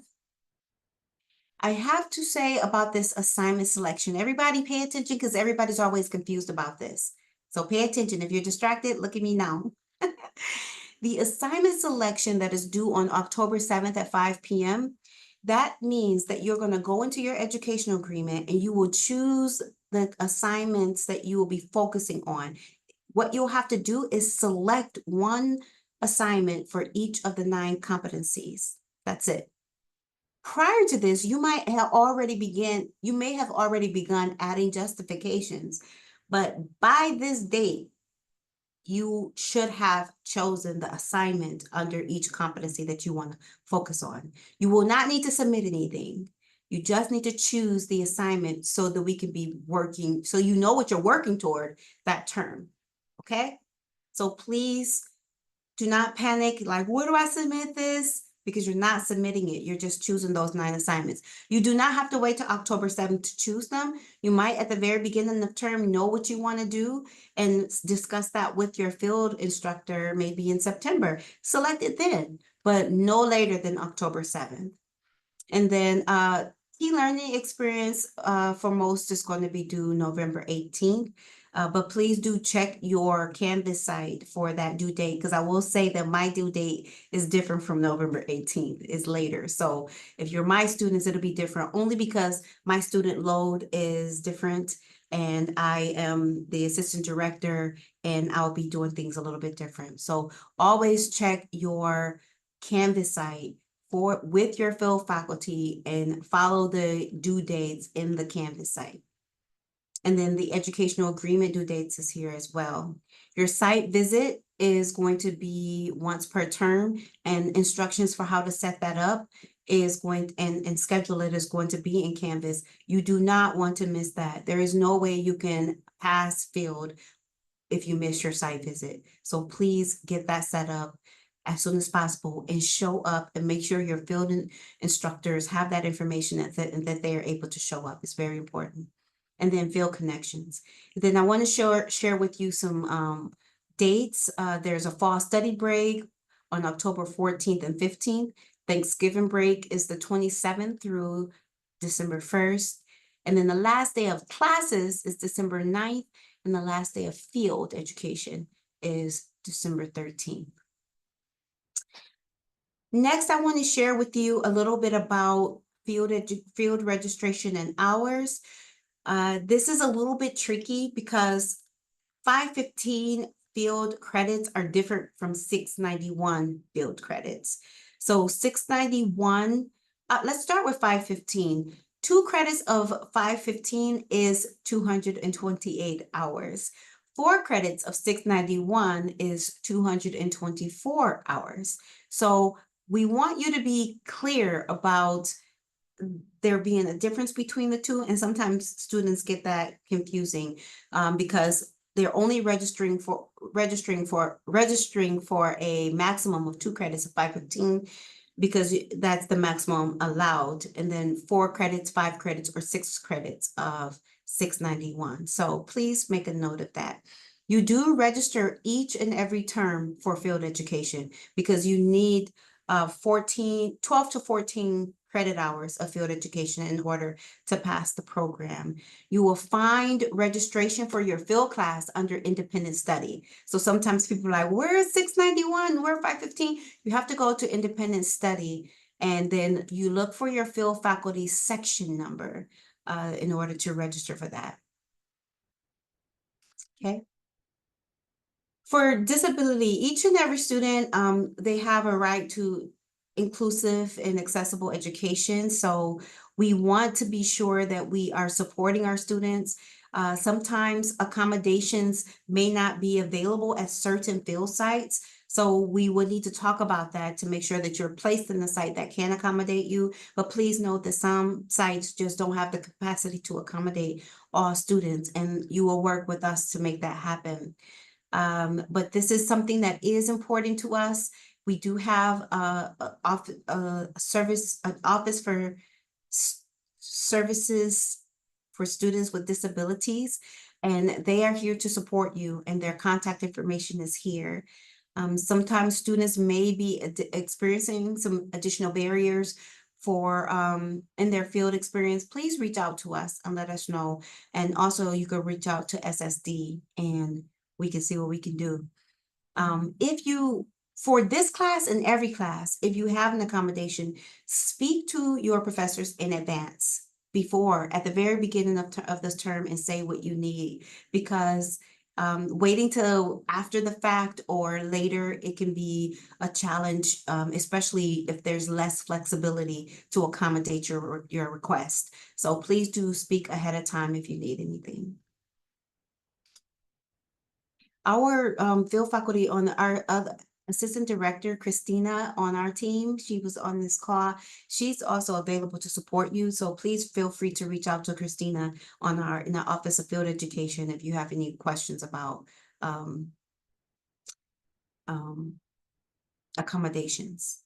I have to say about this assignment selection, everybody pay attention because everybody's always confused about this. So pay attention. If you're distracted, look at me now. The assignment selection that is due on October 7th at 5 p.m., that means that you're going to go into your educational agreement and you will choose the assignments that you will be focusing on. What you'll have to do is select one assignment for each of the 9 competencies. That's it. Prior to this, you may have already begun adding justifications, but by this date, you should have chosen the assignment under each competency that you want to focus on. You will not need to submit anything. You just need to choose the assignment so that we can be working, so you know what you're working toward that term, okay? So please do not panic, like, where do I submit this? Because you're not submitting it, you're just choosing those 9 assignments. You do not have to wait till October 7th to choose them. You might at the very beginning of the term know what you want to do and discuss that with your field instructor maybe in September. Select it then, but no later than October 7th. And then key learning experience for most is going to be due November 18th. But please do check your Canvas site for that due date, because I will say that my due date is different from November 18th, it's later. So if you're my students, it'll be different only because my student load is different and I am the assistant director and I'll be doing things a little bit different. So always check your Canvas site with your field faculty and follow the due dates in the Canvas site. And then the educational agreement due dates is here as well. Your site visit is going to be once per term, and instructions for how to set that up is going and schedule it is going to be in Canvas. You do not want to miss that. There is no way you can pass field if you miss your site visit. So please get that set up as soon as possible and show up and make sure your field instructors have that information that they are able to show up. It's very important. And then field connections. Then I want to share with you some dates. There's a fall study break on October 14th and 15th. Thanksgiving break is the 27th through December 1st. And then the last day of classes is December 9th. And the last day of field education is December 13th. Next, I want to share with you a little bit about field registration and hours. This is a little bit tricky because 515 field credits are different from 691 field credits. So 691, let's start with 515. 2 credits of 515 is 228 hours. 4 credits of 691 is 224 hours. So we want you to be clear about there being a difference between the two, and sometimes students get that confusing because they're only registering for a maximum of 2 credits of 515 because that's the maximum allowed, and then 4 credits, 5 credits, or 6 credits of 691. So please make a note of that. You do register each and every term for field education because you need 12 to 14 credit hours of field education in order to pass the program. You will find registration for your field class under independent study. So sometimes people are like, where is 691? Where 515? You have to go to independent study, and then you look for your field faculty section number in order to register for that. Okay. For disability, each and every student, they have a right to inclusive and accessible education. So we want to be sure that we are supporting our students. Sometimes accommodations may not be available at certain field sites. So we would need to talk about that to make sure that you're placed in a site that can accommodate you. But please note that some sites just don't have the capacity to accommodate all students, and you will work with us to make that happen. But this is something that is important to us. We do have an office for services for students with disabilities, and they are here to support you, and their contact information is here. Sometimes students may be experiencing some additional barriers for in their field experience. Please reach out to us and let us know. And also you can reach out to SSD and we can see what we can do. For this class and every class, if you have an accommodation, speak to your professors in advance at the very beginning of this term and say what you need, because waiting till after the fact or later, it can be a challenge, especially if there's less flexibility to accommodate your request. So please do speak ahead of time if you need anything. Our field faculty on our other assistant director, Christina, on our team, she was on this call. She's also available to support you. So please feel free to reach out to Christina in the Office of Field Education if you have any questions about accommodations.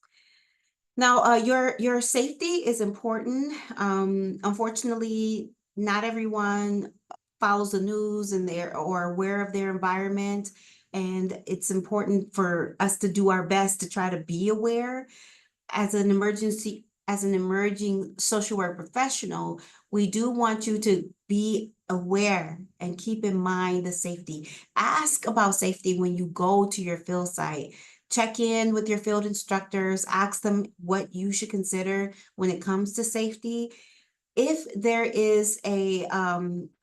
Now, your safety is important. Unfortunately, not everyone follows the news and or aware of their environment. And it's important for us to do our best to try to be aware. As an emerging social work professional, we do want you to be aware and keep in mind the safety. Ask about safety when you go to your field site. Check in with your field instructors, ask them what you should consider when it comes to safety. If there is a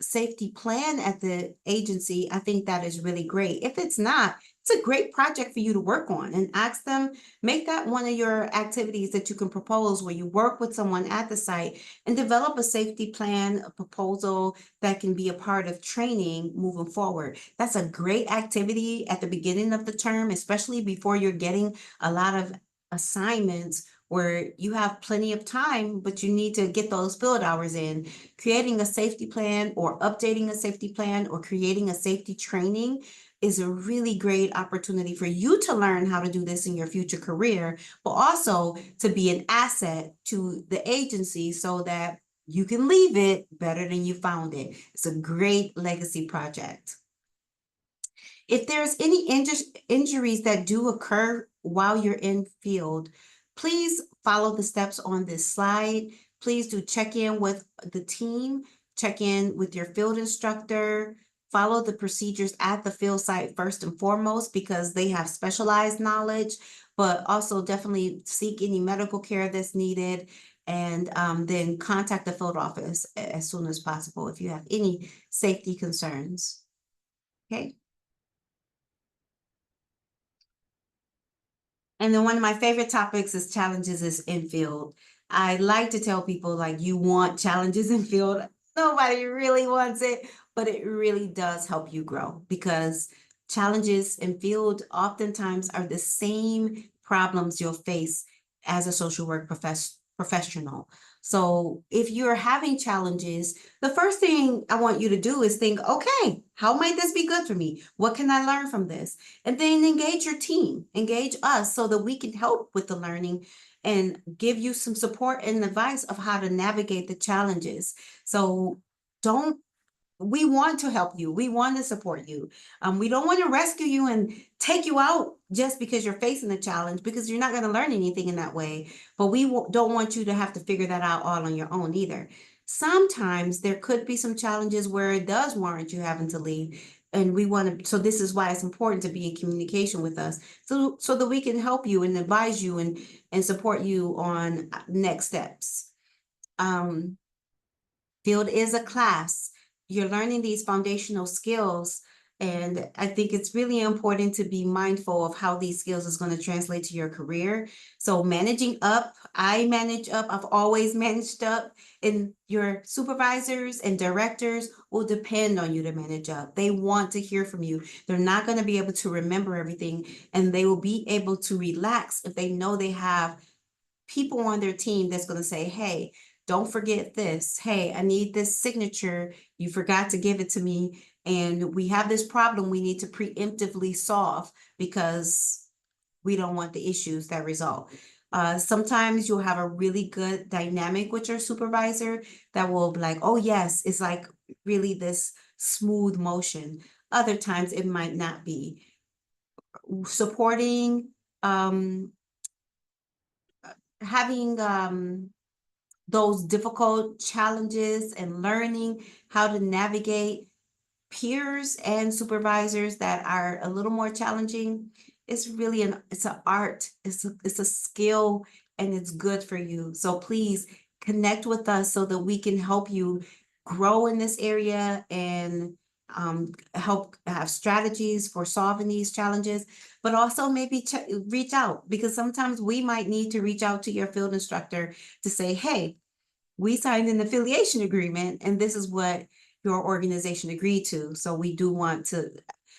safety plan at the agency, I think that is really great. If it's not, it's a great project for you to work on, and ask them, make that one of your activities that you can propose where you work with someone at the site and develop a safety plan, a proposal that can be a part of training moving forward. That's a great activity at the beginning of the term, especially before you're getting a lot of assignments where you have plenty of time, but you need to get those field hours in. Creating a safety plan or updating a safety plan or creating a safety training is a really great opportunity for you to learn how to do this in your future career, but also to be an asset to the agency so that you can leave it better than you found it. It's a great legacy project. If there's any injuries that do occur while you're in field, please follow the steps on this slide. Please do check in with the team, check in with your field instructor, follow the procedures at the field site first and foremost, because they have specialized knowledge, but also definitely seek any medical care that's needed, and then contact the field office as soon as possible if you have any safety concerns. Okay. And then one of my favorite topics is challenges is in field. I like to tell people, like, you want challenges in field. Nobody really wants it, but it really does help you grow, because challenges in field oftentimes are the same problems you'll face as a social work professional. So if you're having challenges, the first thing I want you to do is think, okay, how might this be good for me? What can I learn from this? And then engage your team, engage us, so that we can help with the learning and give you some support and advice of how to navigate the challenges. So we want to help you. We want to support you. We don't want to rescue you and take you out just because you're facing a challenge, because you're not going to learn anything in that way. But we don't want you to have to figure that out all on your own either. Sometimes there could be some challenges where it does warrant you having to leave. And so this is why it's important to be in communication with us, so that we can help you and advise you and support you on next steps. Field is a class. You're learning these foundational skills, and I think it's really important to be mindful of how these skills is going to translate to your career. So managing up, I manage up, I've always managed up, and your supervisors and directors will depend on you to manage up. They want to hear from you. They're not going to be able to remember everything, and they will be able to relax if they know they have people on their team that's going to say, hey, don't forget this. Hey, I need this signature. You forgot to give it to me. And we have this problem we need to preemptively solve, because we don't want the issues that result. Sometimes you'll have a really good dynamic with your supervisor that will be like, oh yes, it's like really this smooth motion. Other times it might not be. Supporting, having those difficult challenges and learning how to navigate peers and supervisors that are a little more challenging, it's really it's an art, it's a skill, and it's good for you. So please connect with us so that we can help you grow in this area and help have strategies for solving these challenges, but also maybe reach out, because sometimes we might need to reach out to your field instructor to say, hey, we signed an affiliation agreement and this is what your organization agreed to. So we do want to,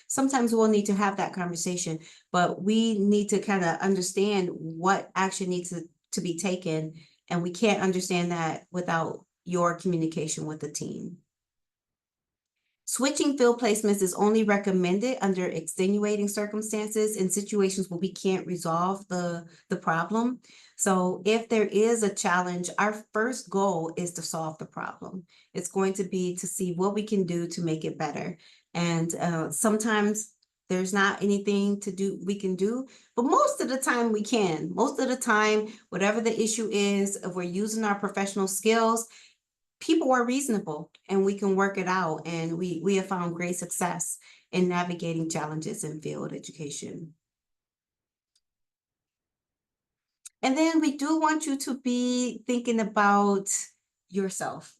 sometimes we'll need to have that conversation, but we need to kind of understand what action needs to be taken. And we can't understand that without your communication with the team. Switching field placements is only recommended under extenuating circumstances in situations where we can't resolve the problem. So if there is a challenge, our first goal is to solve the problem. It's going to be to see what we can do to make it better. And sometimes there's not anything we can do, but most of the time we can. Most of the time, whatever the issue is, if we're using our professional skills, people are reasonable and we can work it out. And we have found great success in navigating challenges in field education. And then we do want you to be thinking about yourself.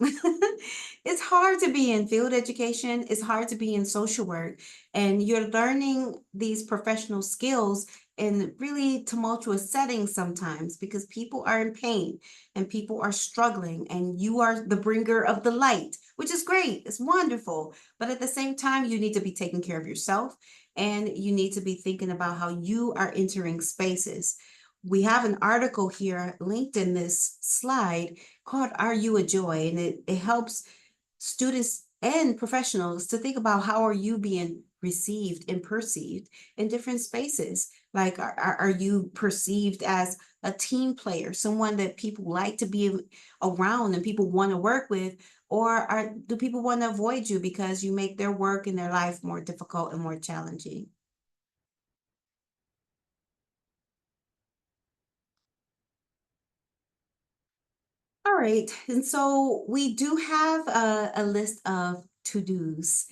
It's hard to be in field education. It's hard to be in social work. And you're learning these professional skills in really tumultuous settings sometimes, because people are in pain and people are struggling, and you are the bringer of the light, which is great. It's wonderful. But at the same time, you need to be taking care of yourself, and you need to be thinking about how you are entering spaces. We have an article here linked in this slide called Are You a Joy? And it helps students and professionals to think about how are you being received and perceived in different spaces. Like, are you perceived as a team player, someone that people like to be around and people want to work with? Or do people want to avoid you because you make their work and their life more difficult and more challenging? All right, and so we do have a list of to-dos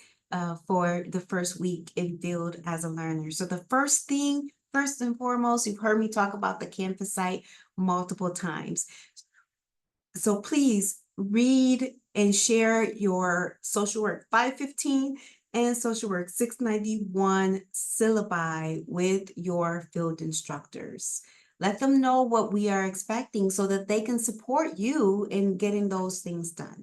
for the first week in field as a learner. So the first thing, first and foremost, you've heard me talk about the Canvas site multiple times. So please read and share your Social Work 515 and Social Work 691 syllabi with your field instructors. Let them know what we are expecting so that they can support you in getting those things done.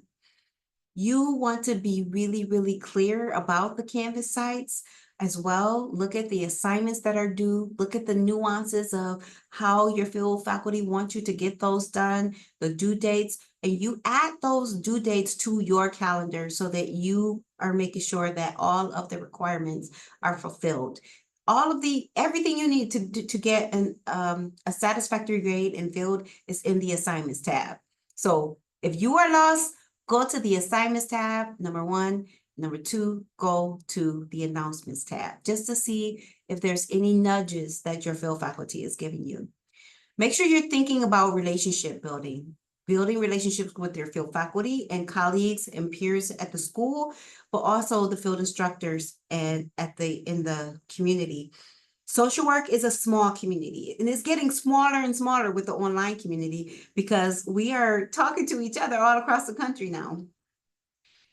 You want to be really, really clear about the Canvas sites as well. Look at the assignments that are due. Look at the nuances of how your field faculty want you to get those done, the due dates, and you add those due dates to your calendar so that you are making sure that all of the requirements are fulfilled. Everything you need to get a satisfactory grade in field is in the assignments tab. So if you are lost, go to the assignments tab, number one. Number two, go to the announcements tab just to see if there's any nudges that your field faculty is giving you. Make sure you're thinking about relationship building relationships with your field faculty and colleagues and peers at the school, but also the field instructors and in the community. Social work is a small community, and it's getting smaller and smaller with the online community because we are talking to each other all across the country now.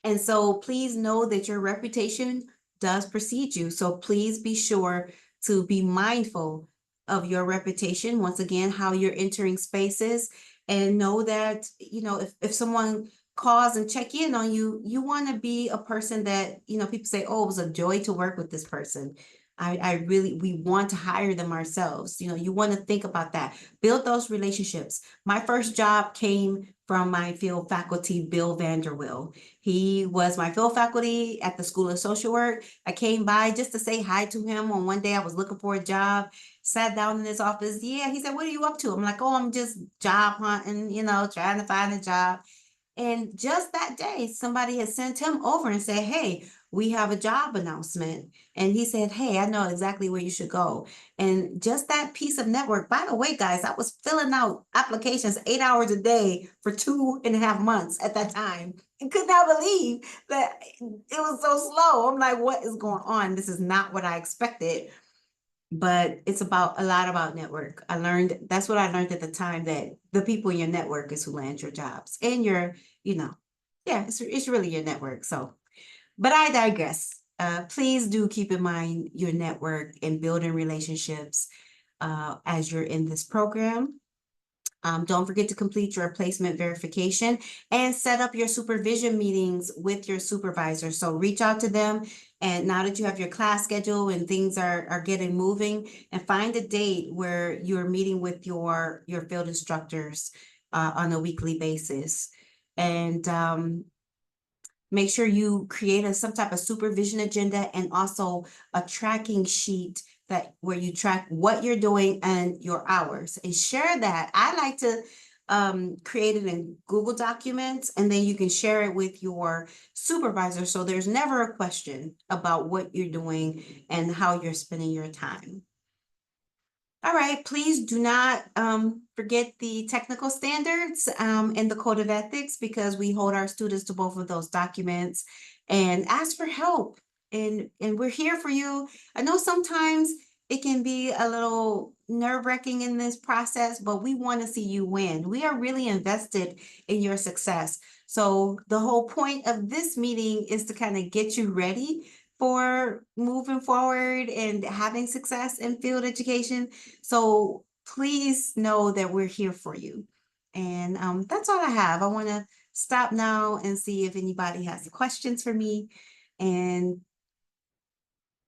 And so please know that your reputation does precede you. So please be sure to be mindful of your reputation. Once again, how you're entering spaces, and know that, if someone calls and check in on you, you want to be a person that, people say, oh, it was a joy to work with this person. We want to hire them ourselves. You want to think about that, build those relationships. My first job came from my field faculty, Bill Vanderwill. He was my field faculty at the School of Social Work. I came by just to say hi to him on one day. I was looking for a job, sat down in his office. Yeah, he said, what are you up to? I'm like, oh, I'm just job hunting, trying to find a job. And just that day, somebody had sent him over and said, hey, we have a job announcement. And he said, hey, I know exactly where you should go. And just that piece of network, by the way, guys, I was filling out applications 8 hours a day for 2.5 months at that time. I could not believe that it was so slow. I'm like, what is going on? This is not what I expected. But it's a lot about network. That's what I learned at the time, that the people in your network is who land your jobs and it's really your network. So, but I digress. Please do keep in mind your network and building relationships as you're in this program. Don't forget to complete your placement verification and set up your supervision meetings with your supervisor. So reach out to them, and now that you have your class schedule and things are getting moving, and find a date where you're meeting with your field instructors on a weekly basis. And make sure you create some type of supervision agenda and also a tracking sheet where you track what you're doing and your hours, and share that. I like to create it in Google Documents, and then you can share it with your supervisor. So there's never a question about what you're doing and how you're spending your time. All right, please do not forget the technical standards and the code of ethics, because we hold our students to both of those documents, and ask for help. And we're here for you. I know sometimes it can be a little nerve-wracking in this process, but we want to see you win. We are really invested in your success. So the whole point of this meeting is to kind of get you ready for moving forward and having success in field education. So please know that we're here for you. And that's all I have. I want to stop now and see if anybody has questions for me, and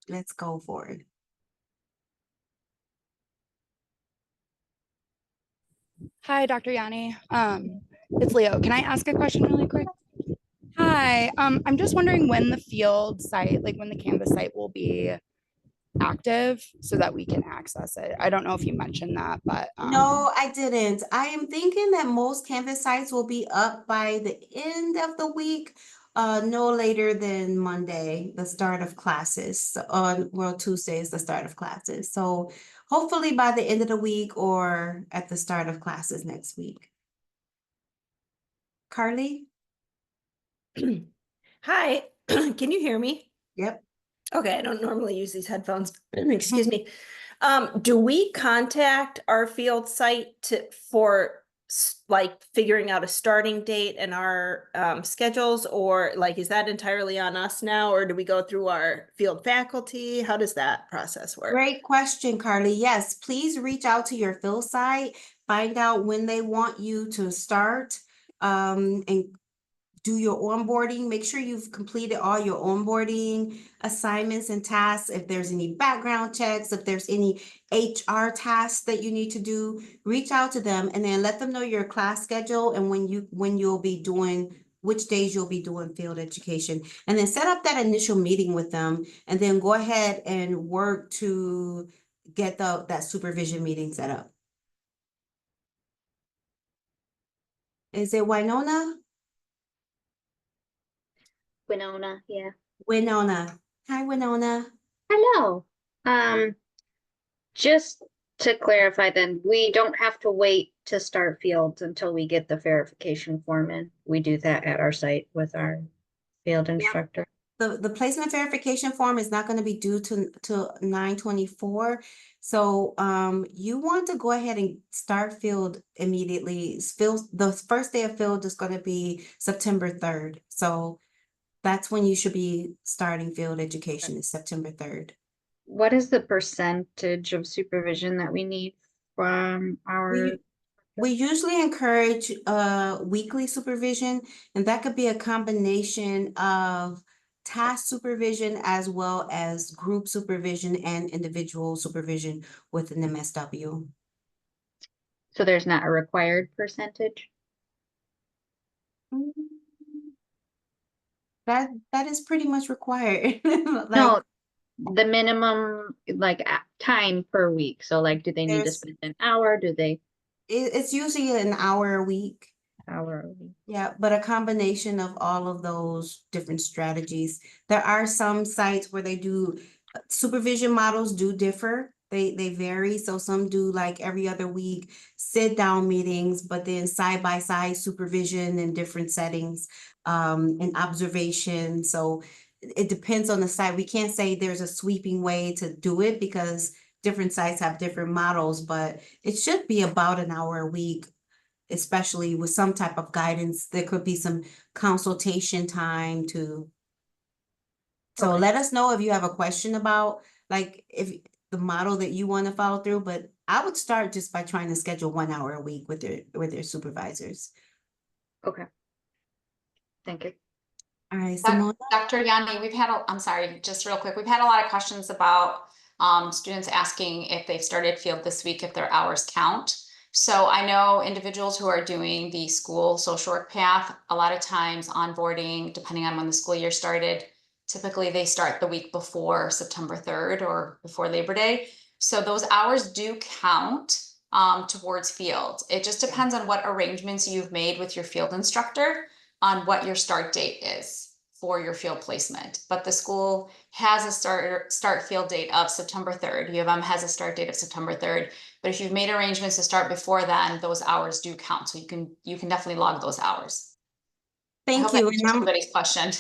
let's go forward. Hi, Dr. Yanni. It's Leo. Can I ask a question really quick? Hi, I'm just wondering when the field site, like when the Canvas site will be active so that we can access it. I don't know if you mentioned that, but No, I didn't. I am thinking that most Canvas sites will be up by the end of the week, no later than Monday, the start of classes. Tuesday is the start of classes. So hopefully by the end of the week or at the start of classes next week. Carly? Hi, can you hear me? Yep. Okay, I don't normally use these headphones. Excuse me. Do we contact our field site for like figuring out a starting date and our schedules, or like is that entirely on us now, or do we go through our field faculty? How does that process work? Great question, Carly. Yes, please reach out to your field site, find out when they want you to start, and do your onboarding. Make sure you've completed all your onboarding assignments and tasks. If there's any background checks, if there's any HR tasks that you need to do, reach out to them and then let them know your class schedule and when you'll be doing, which days you'll be doing field education. And then set up that initial meeting with them, and then go ahead and work to get that supervision meeting set up. Is it Winona? Winona, yeah. Winona. Hi, Winona. Hello. Just to clarify then, we don't have to wait to start fields until we get the verification form in. We do that at our site with our field instructor. The placement verification form is not going to be due to 9/24. So you want to go ahead and start field immediately. The first day of field is going to be September 3rd. So that's when you should be starting field education, is September 3rd. What is the percentage of supervision that we need from our? We usually encourage weekly supervision, and that could be a combination of task supervision as well as group supervision and individual supervision with an MSW. So there's not a required percentage? That is pretty much required. No, the minimum like time per week. So like, do they need to There's- spend an hour? Do they? It's usually an hour a week. hour a week. Yeah, but a combination of all of those different strategies. There are some sites where they do, supervision models do differ. They vary. So some do like every other week, sit down meetings, but then side by side supervision in different settings, and observation. So it depends on the site. We can't say there's a sweeping way to do it because different sites have different models, but it should be about an hour a week, especially with some type of guidance. There could be some consultation time to. So Okay. let us know if you have a question about, like, if the model that you want to follow through, but I would start just by trying to schedule 1 hour a week with their supervisors. Okay. Thank you. All right, Simona? Dr. Yanni, I'm sorry, just real quick, we've had a lot of questions about students asking if they've started field this week, if their hours count. So I know individuals who are doing the school social work path, a lot of times onboarding, depending on when the school year started, typically they start the week before September 3rd or before Labor Day. So those hours do count towards field. It just depends on what arrangements you've made with your field instructor on what your start date is for your field placement. But the school has a start field date of September 3rd. U of M has a start date of September 3rd. But if you've made arrangements to start before then, those hours do count. So you can definitely log those hours. I Thank hope that you. answers And everybody's question.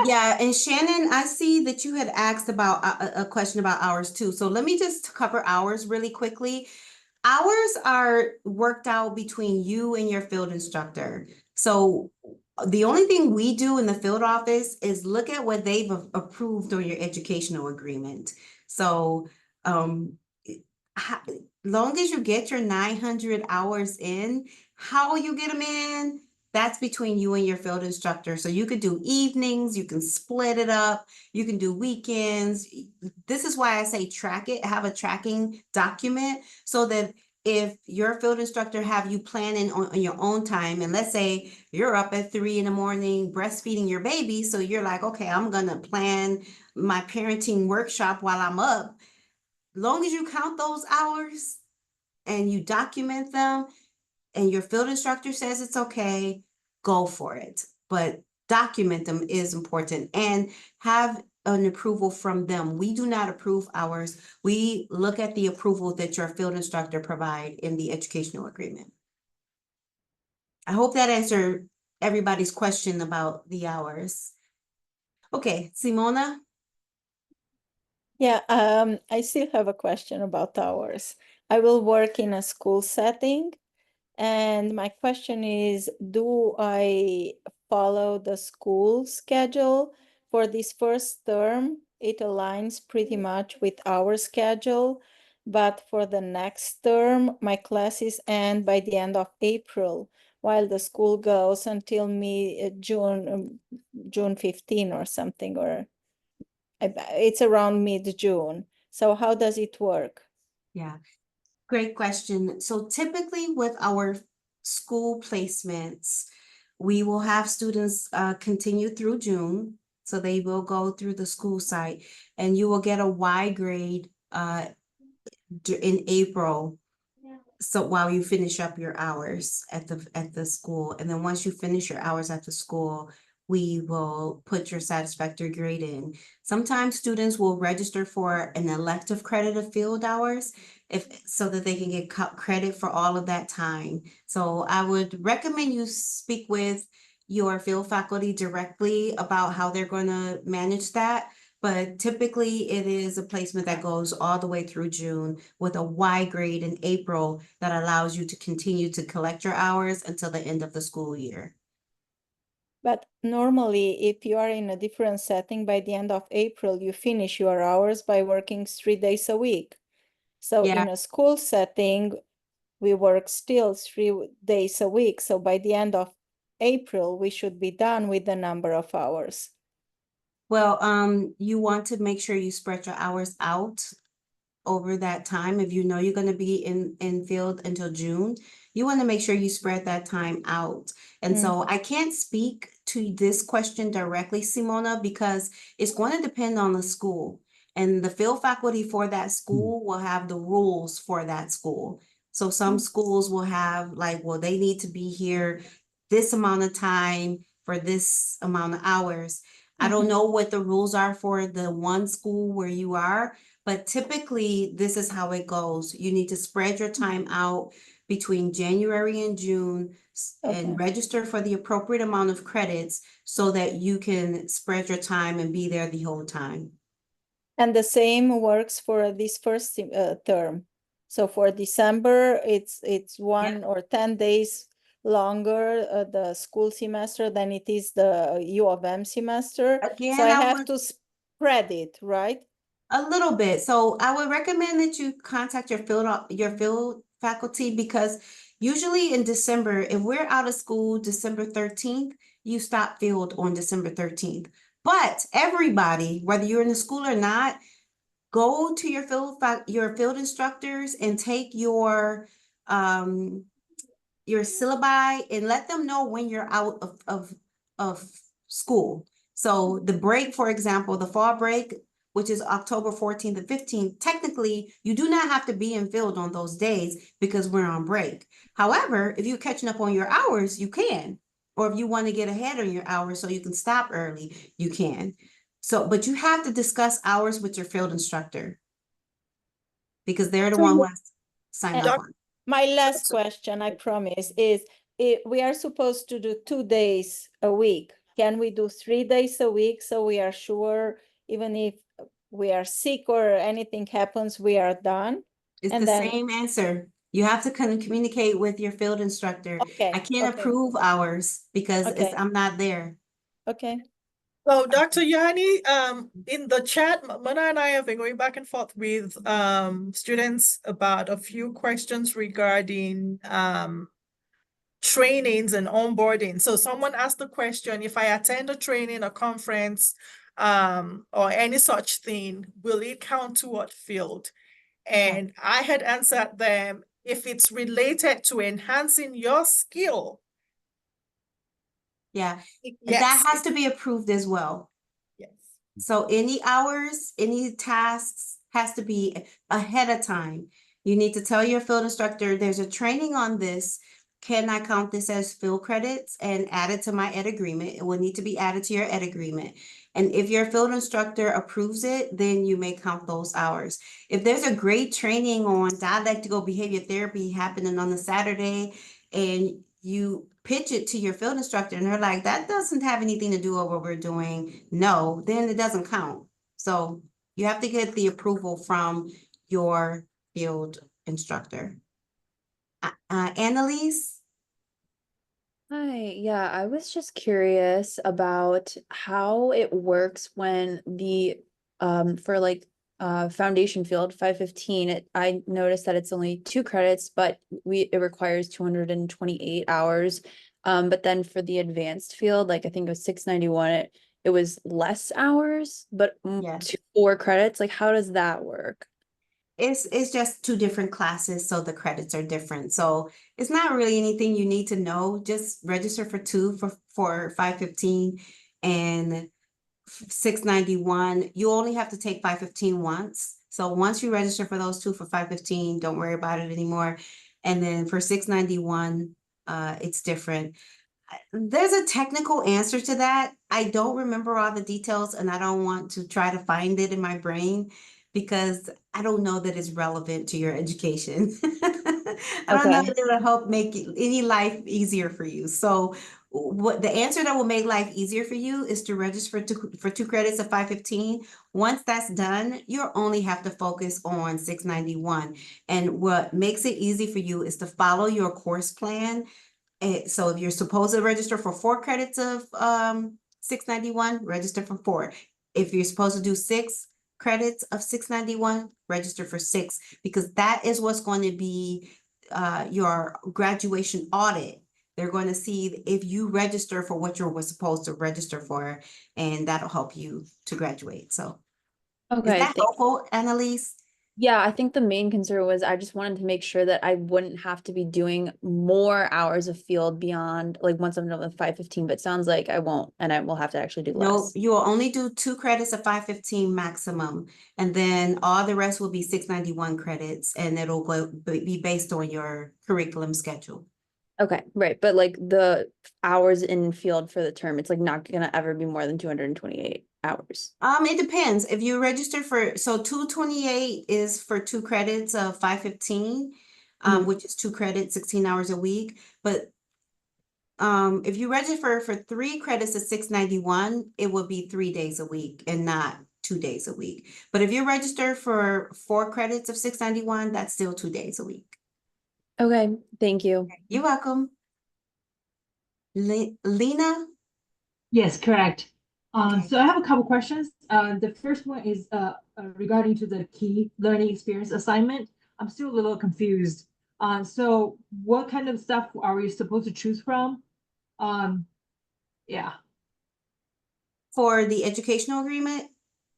yeah, and Shannon, I see that you had asked about a question about hours too. So let me just cover hours really quickly. Hours are worked out between you and your field instructor. So the only thing we do in the field office is look at what they've approved on your educational agreement. So long as you get your 900 hours in, how you get them in, that's between you and your field instructor. So you could do evenings, you can split it up, you can do weekends. This is why I say track it, have a tracking document so that if your field instructor have you planning on your own time, and let's say you're up at 3 a.m. breastfeeding your baby, so you're like, okay, I'm gonna plan my parenting workshop while I'm up. Long as you count those hours and you document them and your field instructor says it's okay, go for it. But document them is important and have an approval from them. We do not approve ours. We look at the approval that your field instructor provide in the educational agreement. I hope that answered everybody's question about the hours. Okay, Simona? Yeah, I still have a question about hours. I will work in a school setting, and my question is, do I follow the school schedule for this first term? It aligns pretty much with our schedule, but for the next term, my classes end by the end of April, while the school goes until June, June 15 or something, or it's around mid-June. So how does it work? Yeah, great question. So typically with our school placements, we will have students continue through June. So they will go through the school site and you will get a Y grade in April. So while you finish up your hours at the school, and then once you finish your hours at the school, we will put your satisfactory grade in. Sometimes students will register for an elective credit of field hours so that they can get credit for all of that time. So I would recommend you speak with your field faculty directly about how they're going to manage that. But typically it is a placement that goes all the way through June with a Y grade in April that allows you to continue to collect your hours until the end of the school year. But normally, if you are in a different setting by the end of April, you finish your hours by working 3 days a week. So Yeah. in a school setting, we work still 3 days a week. So by the end of April, we should be done with the number of hours. Well, you want to make sure you spread your hours out over that time. If you know you're going to be in field until June, you want to make sure you spread that time out. And so I can't speak to this question directly, Simona, because it's going to depend on the school. And the field faculty for that school will have the rules for that school. So some schools will have like, well, they need to be here this amount of time for this amount of hours. I don't know what the rules are for the one school where you are, but typically this is how it goes. You need to spread your time out between January and June and Okay. register for the appropriate amount of credits so that you can spread your time and be there the whole time. And the same works for this first term. So for December, it's 1 or 10 days longer the school semester than it is the U of M semester. Again, So I I have would- to spread it, right? A little bit. So I would recommend that you contact your field faculty, because usually in December, if we're out of school December 13th, you stop field on December 13th. But everybody, whether you're in the school or not, go to your field instructors and take your syllabi and let them know when you're out of school. So the break, for example, the fall break, which is October 14th and 15th, technically, you do not have to be in field on those days because we're on break. However, if you're catching up on your hours, you can. Or if you want to get ahead on your hours so you can stop early, you can. So, but you have to discuss hours with your field instructor, because they're the So one you- who has to sign And- off on it. My last question, I promise, is we are supposed to do 2 days a week. Can we do 3 days a week so we are sure, even if we are sick or anything happens, we are done? It's And the then- same answer. You have to communicate with your field instructor. Okay, I can't okay. approve hours because Okay. I'm not there. Okay, So Dr. Yanni, in the chat, Mana and I have been going back and forth with students about a few questions regarding trainings and onboarding. So someone asked the question, if I attend a training, a conference, or any such thing, will it count toward field? And I had answered them, if it's related to enhancing your skill, Yeah, yes. that has to be approved as well. Yes. So any hours, any tasks has to be ahead of time. You need to tell your field instructor, there's a training on this. Can I count this as field credits and add it to my ed agreement? It will need to be added to your ed agreement. And if your field instructor approves it, then you may count those hours. If there's a great training on dialectical behavior therapy happening on the Saturday and you pitch it to your field instructor and they're like, that doesn't have anything to do with what we're doing, no, then it doesn't count. So you have to get the approval from your field instructor. Annalise? Hi, yeah, I was just curious about how it works when the for like foundation field 515, I noticed that it's only 2 credits, but it requires 228 hours. But then for the advanced field, like I think it was 691, it was less hours, but Yes. 4 credits. Like how does that work? It's just 2 different classes, so the credits are different. So it's not really anything you need to know. Just register for 2 for 515 and 691. You only have to take 515 once. So once you register for those 2 for 515, don't worry about it anymore. And then for 691, it's different. There's a technical answer to that. I don't remember all the details and I don't want to try to find it in my brain because I don't know that it's relevant to your education. I don't know Okay. that it'll help make any life easier for you. So what the answer that will make life easier for you is to register for 2 credits of 515. Once that's done, you'll only have to focus on 691. And what makes it easy for you is to follow your course plan. So if you're supposed to register for 4 credits of 691, register for 4. If you're supposed to do 6 credits of 691, register for 6, because that is what's going to be your graduation audit. They're going to see if you register for what you were supposed to register for, and that'll help you to graduate. So is Okay, that helpful, Annalise? yeah, I think the main concern was I just wanted to make sure that I wouldn't have to be doing more hours of field beyond like once I'm done with 515, but it sounds like I won't, and I will have to actually do No, less. you will only do 2 credits of 515 maximum, and then all the rest will be 691 credits, and it'll be based on your curriculum schedule. Okay, right, but like the hours in field for the term, it's like not gonna ever be more than 228 hours. It depends. If you register for, so 228 is for 2 credits of 515, Mhm. which is 2 credits, 16 hours a week. But if you register for 3 credits of 691, it will be 3 days a week and not 2 days a week. But if you register for 4 credits of 691, that's still 2 days a week. Okay, thank you. You're welcome. Lena? Yes, correct. Okay. So I have a couple questions. The first one is regarding to the key learning experience assignment. I'm still a little confused. So what kind of stuff are we supposed to choose from? Yeah, For the educational agreement?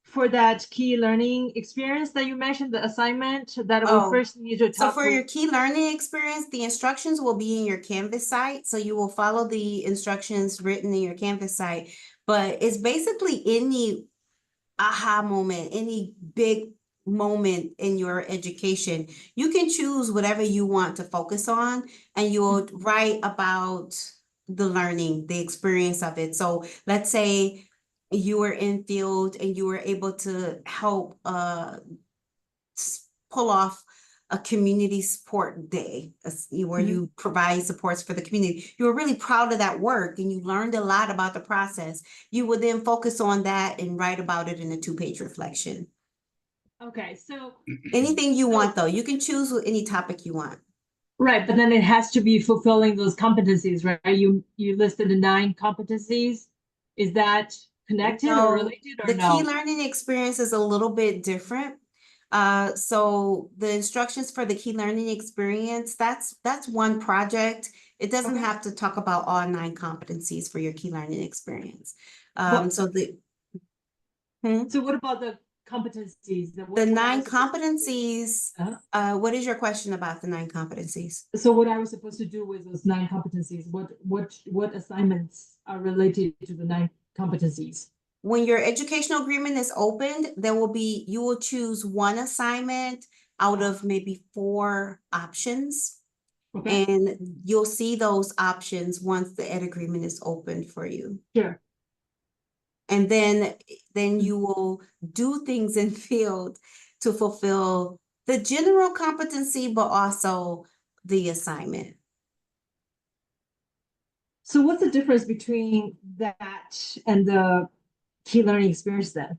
for that key learning experience that you mentioned, the assignment that we Oh, first need to So talk for your with. key learning experience, the instructions will be in your Canvas site. So you will follow the instructions written in your Canvas site. But it's basically any aha moment, any big moment in your education. You can choose whatever you want to focus on, and you will write about the learning, the experience of it. So let's say you were in field and you were able to help pull off a community support day where you provide supports for the community. You were really proud of that work and you learned a lot about the process. You would then focus on that and write about it in a 2-page reflection. Okay, so Anything you want, though. You can choose any topic you want. right, but then it has to be fulfilling those competencies, right? You listed the 9 competencies. Is that connected or No, related or the key no? learning experience is a little bit different. So the instructions for the key learning experience, that's one project. It doesn't Okay. have to talk about all 9 competencies for your key learning experience. But- So So what about the competencies? the what I 9 was supposed to do? competencies, what is your question about the 9 competencies? So what I was supposed to do with those 9 competencies, what assignments are related to the 9 competencies? When your educational agreement is opened, you will choose one assignment out of maybe 4 options. Okay, And you'll see those options once the ed agreement is opened for you. sure. And then you will do things in field to fulfill the general competency, but also the assignment. So what's the difference between that and the key learning experience then?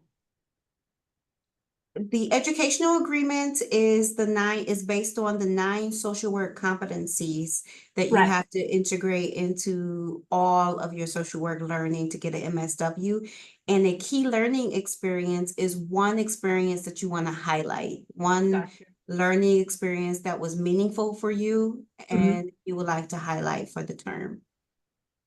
The educational agreement is based on the 9 social work competencies that you Right. have to integrate into all of your social work learning to get an MSW. And a key learning experience is one experience that you want to highlight, one Gotcha. learning experience that was meaningful for you and you would like to highlight for the term.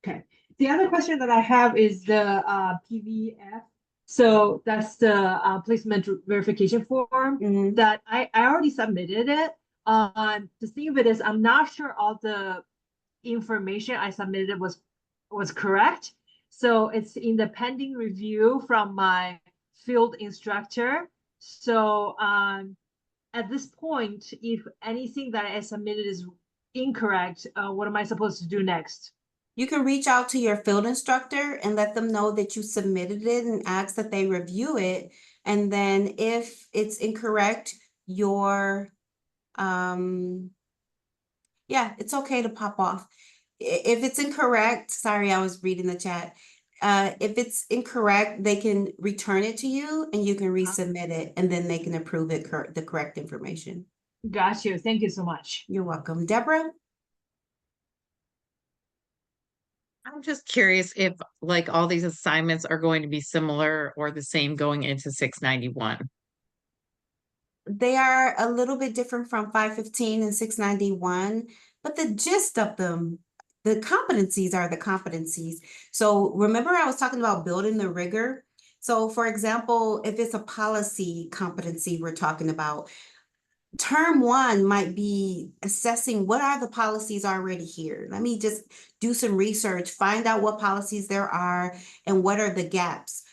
Okay. The other question that I have is the PVF. So that's the placement verification form Mhm. that I already submitted it. The thing of it is, I'm not sure all the information I submitted was correct. So it's in the pending review from my field instructor. So at this point, if anything that I submitted is incorrect, what am I supposed to do next? You can reach out to your field instructor and let them know that you submitted it and ask that they review it. And then if it's incorrect, yeah, it's okay to pop off. If it's incorrect, sorry, I was reading the chat. If it's incorrect, they can return it to you and you can resubmit it and then they can approve it, the correct information. Got you. Thank you so much. You're welcome. Deborah? I'm just curious if like all these assignments are going to be similar or the same going into 691. They are a little bit different from 515 and 691, but the gist of them, the competencies are the competencies. So remember I was talking about building the rigor. So for example, if it's a policy competency we're talking about, term 1 might be assessing what are the policies already here. Let me just do some research, find out what policies there are and what are the gaps.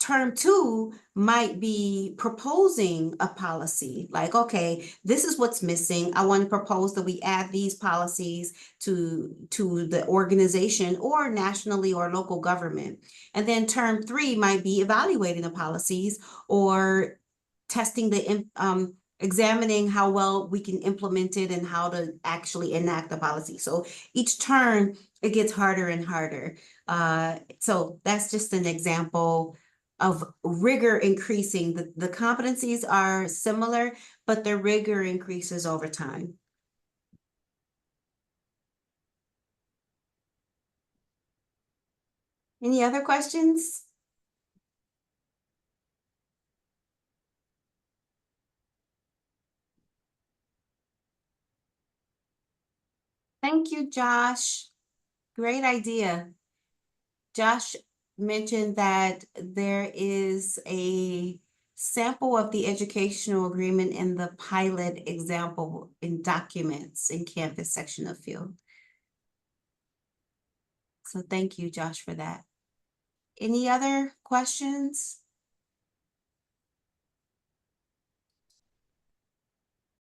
term 2 might be proposing a policy, like, okay, this is what's missing. I want to propose that we add these policies to the organization or nationally or local government. And then term 3 might be evaluating the policies or testing examining how well we can implement it and how to actually enact the policy. So each term, it gets harder and harder. So that's just an example of rigor increasing. The competencies are similar, but the rigor increases over time. Any other questions? Thank you, Josh. Great idea. Josh mentioned that there is a sample of the educational agreement in the pilot example in documents in Canvas section of Field. So thank you, Josh, for that. Any other questions?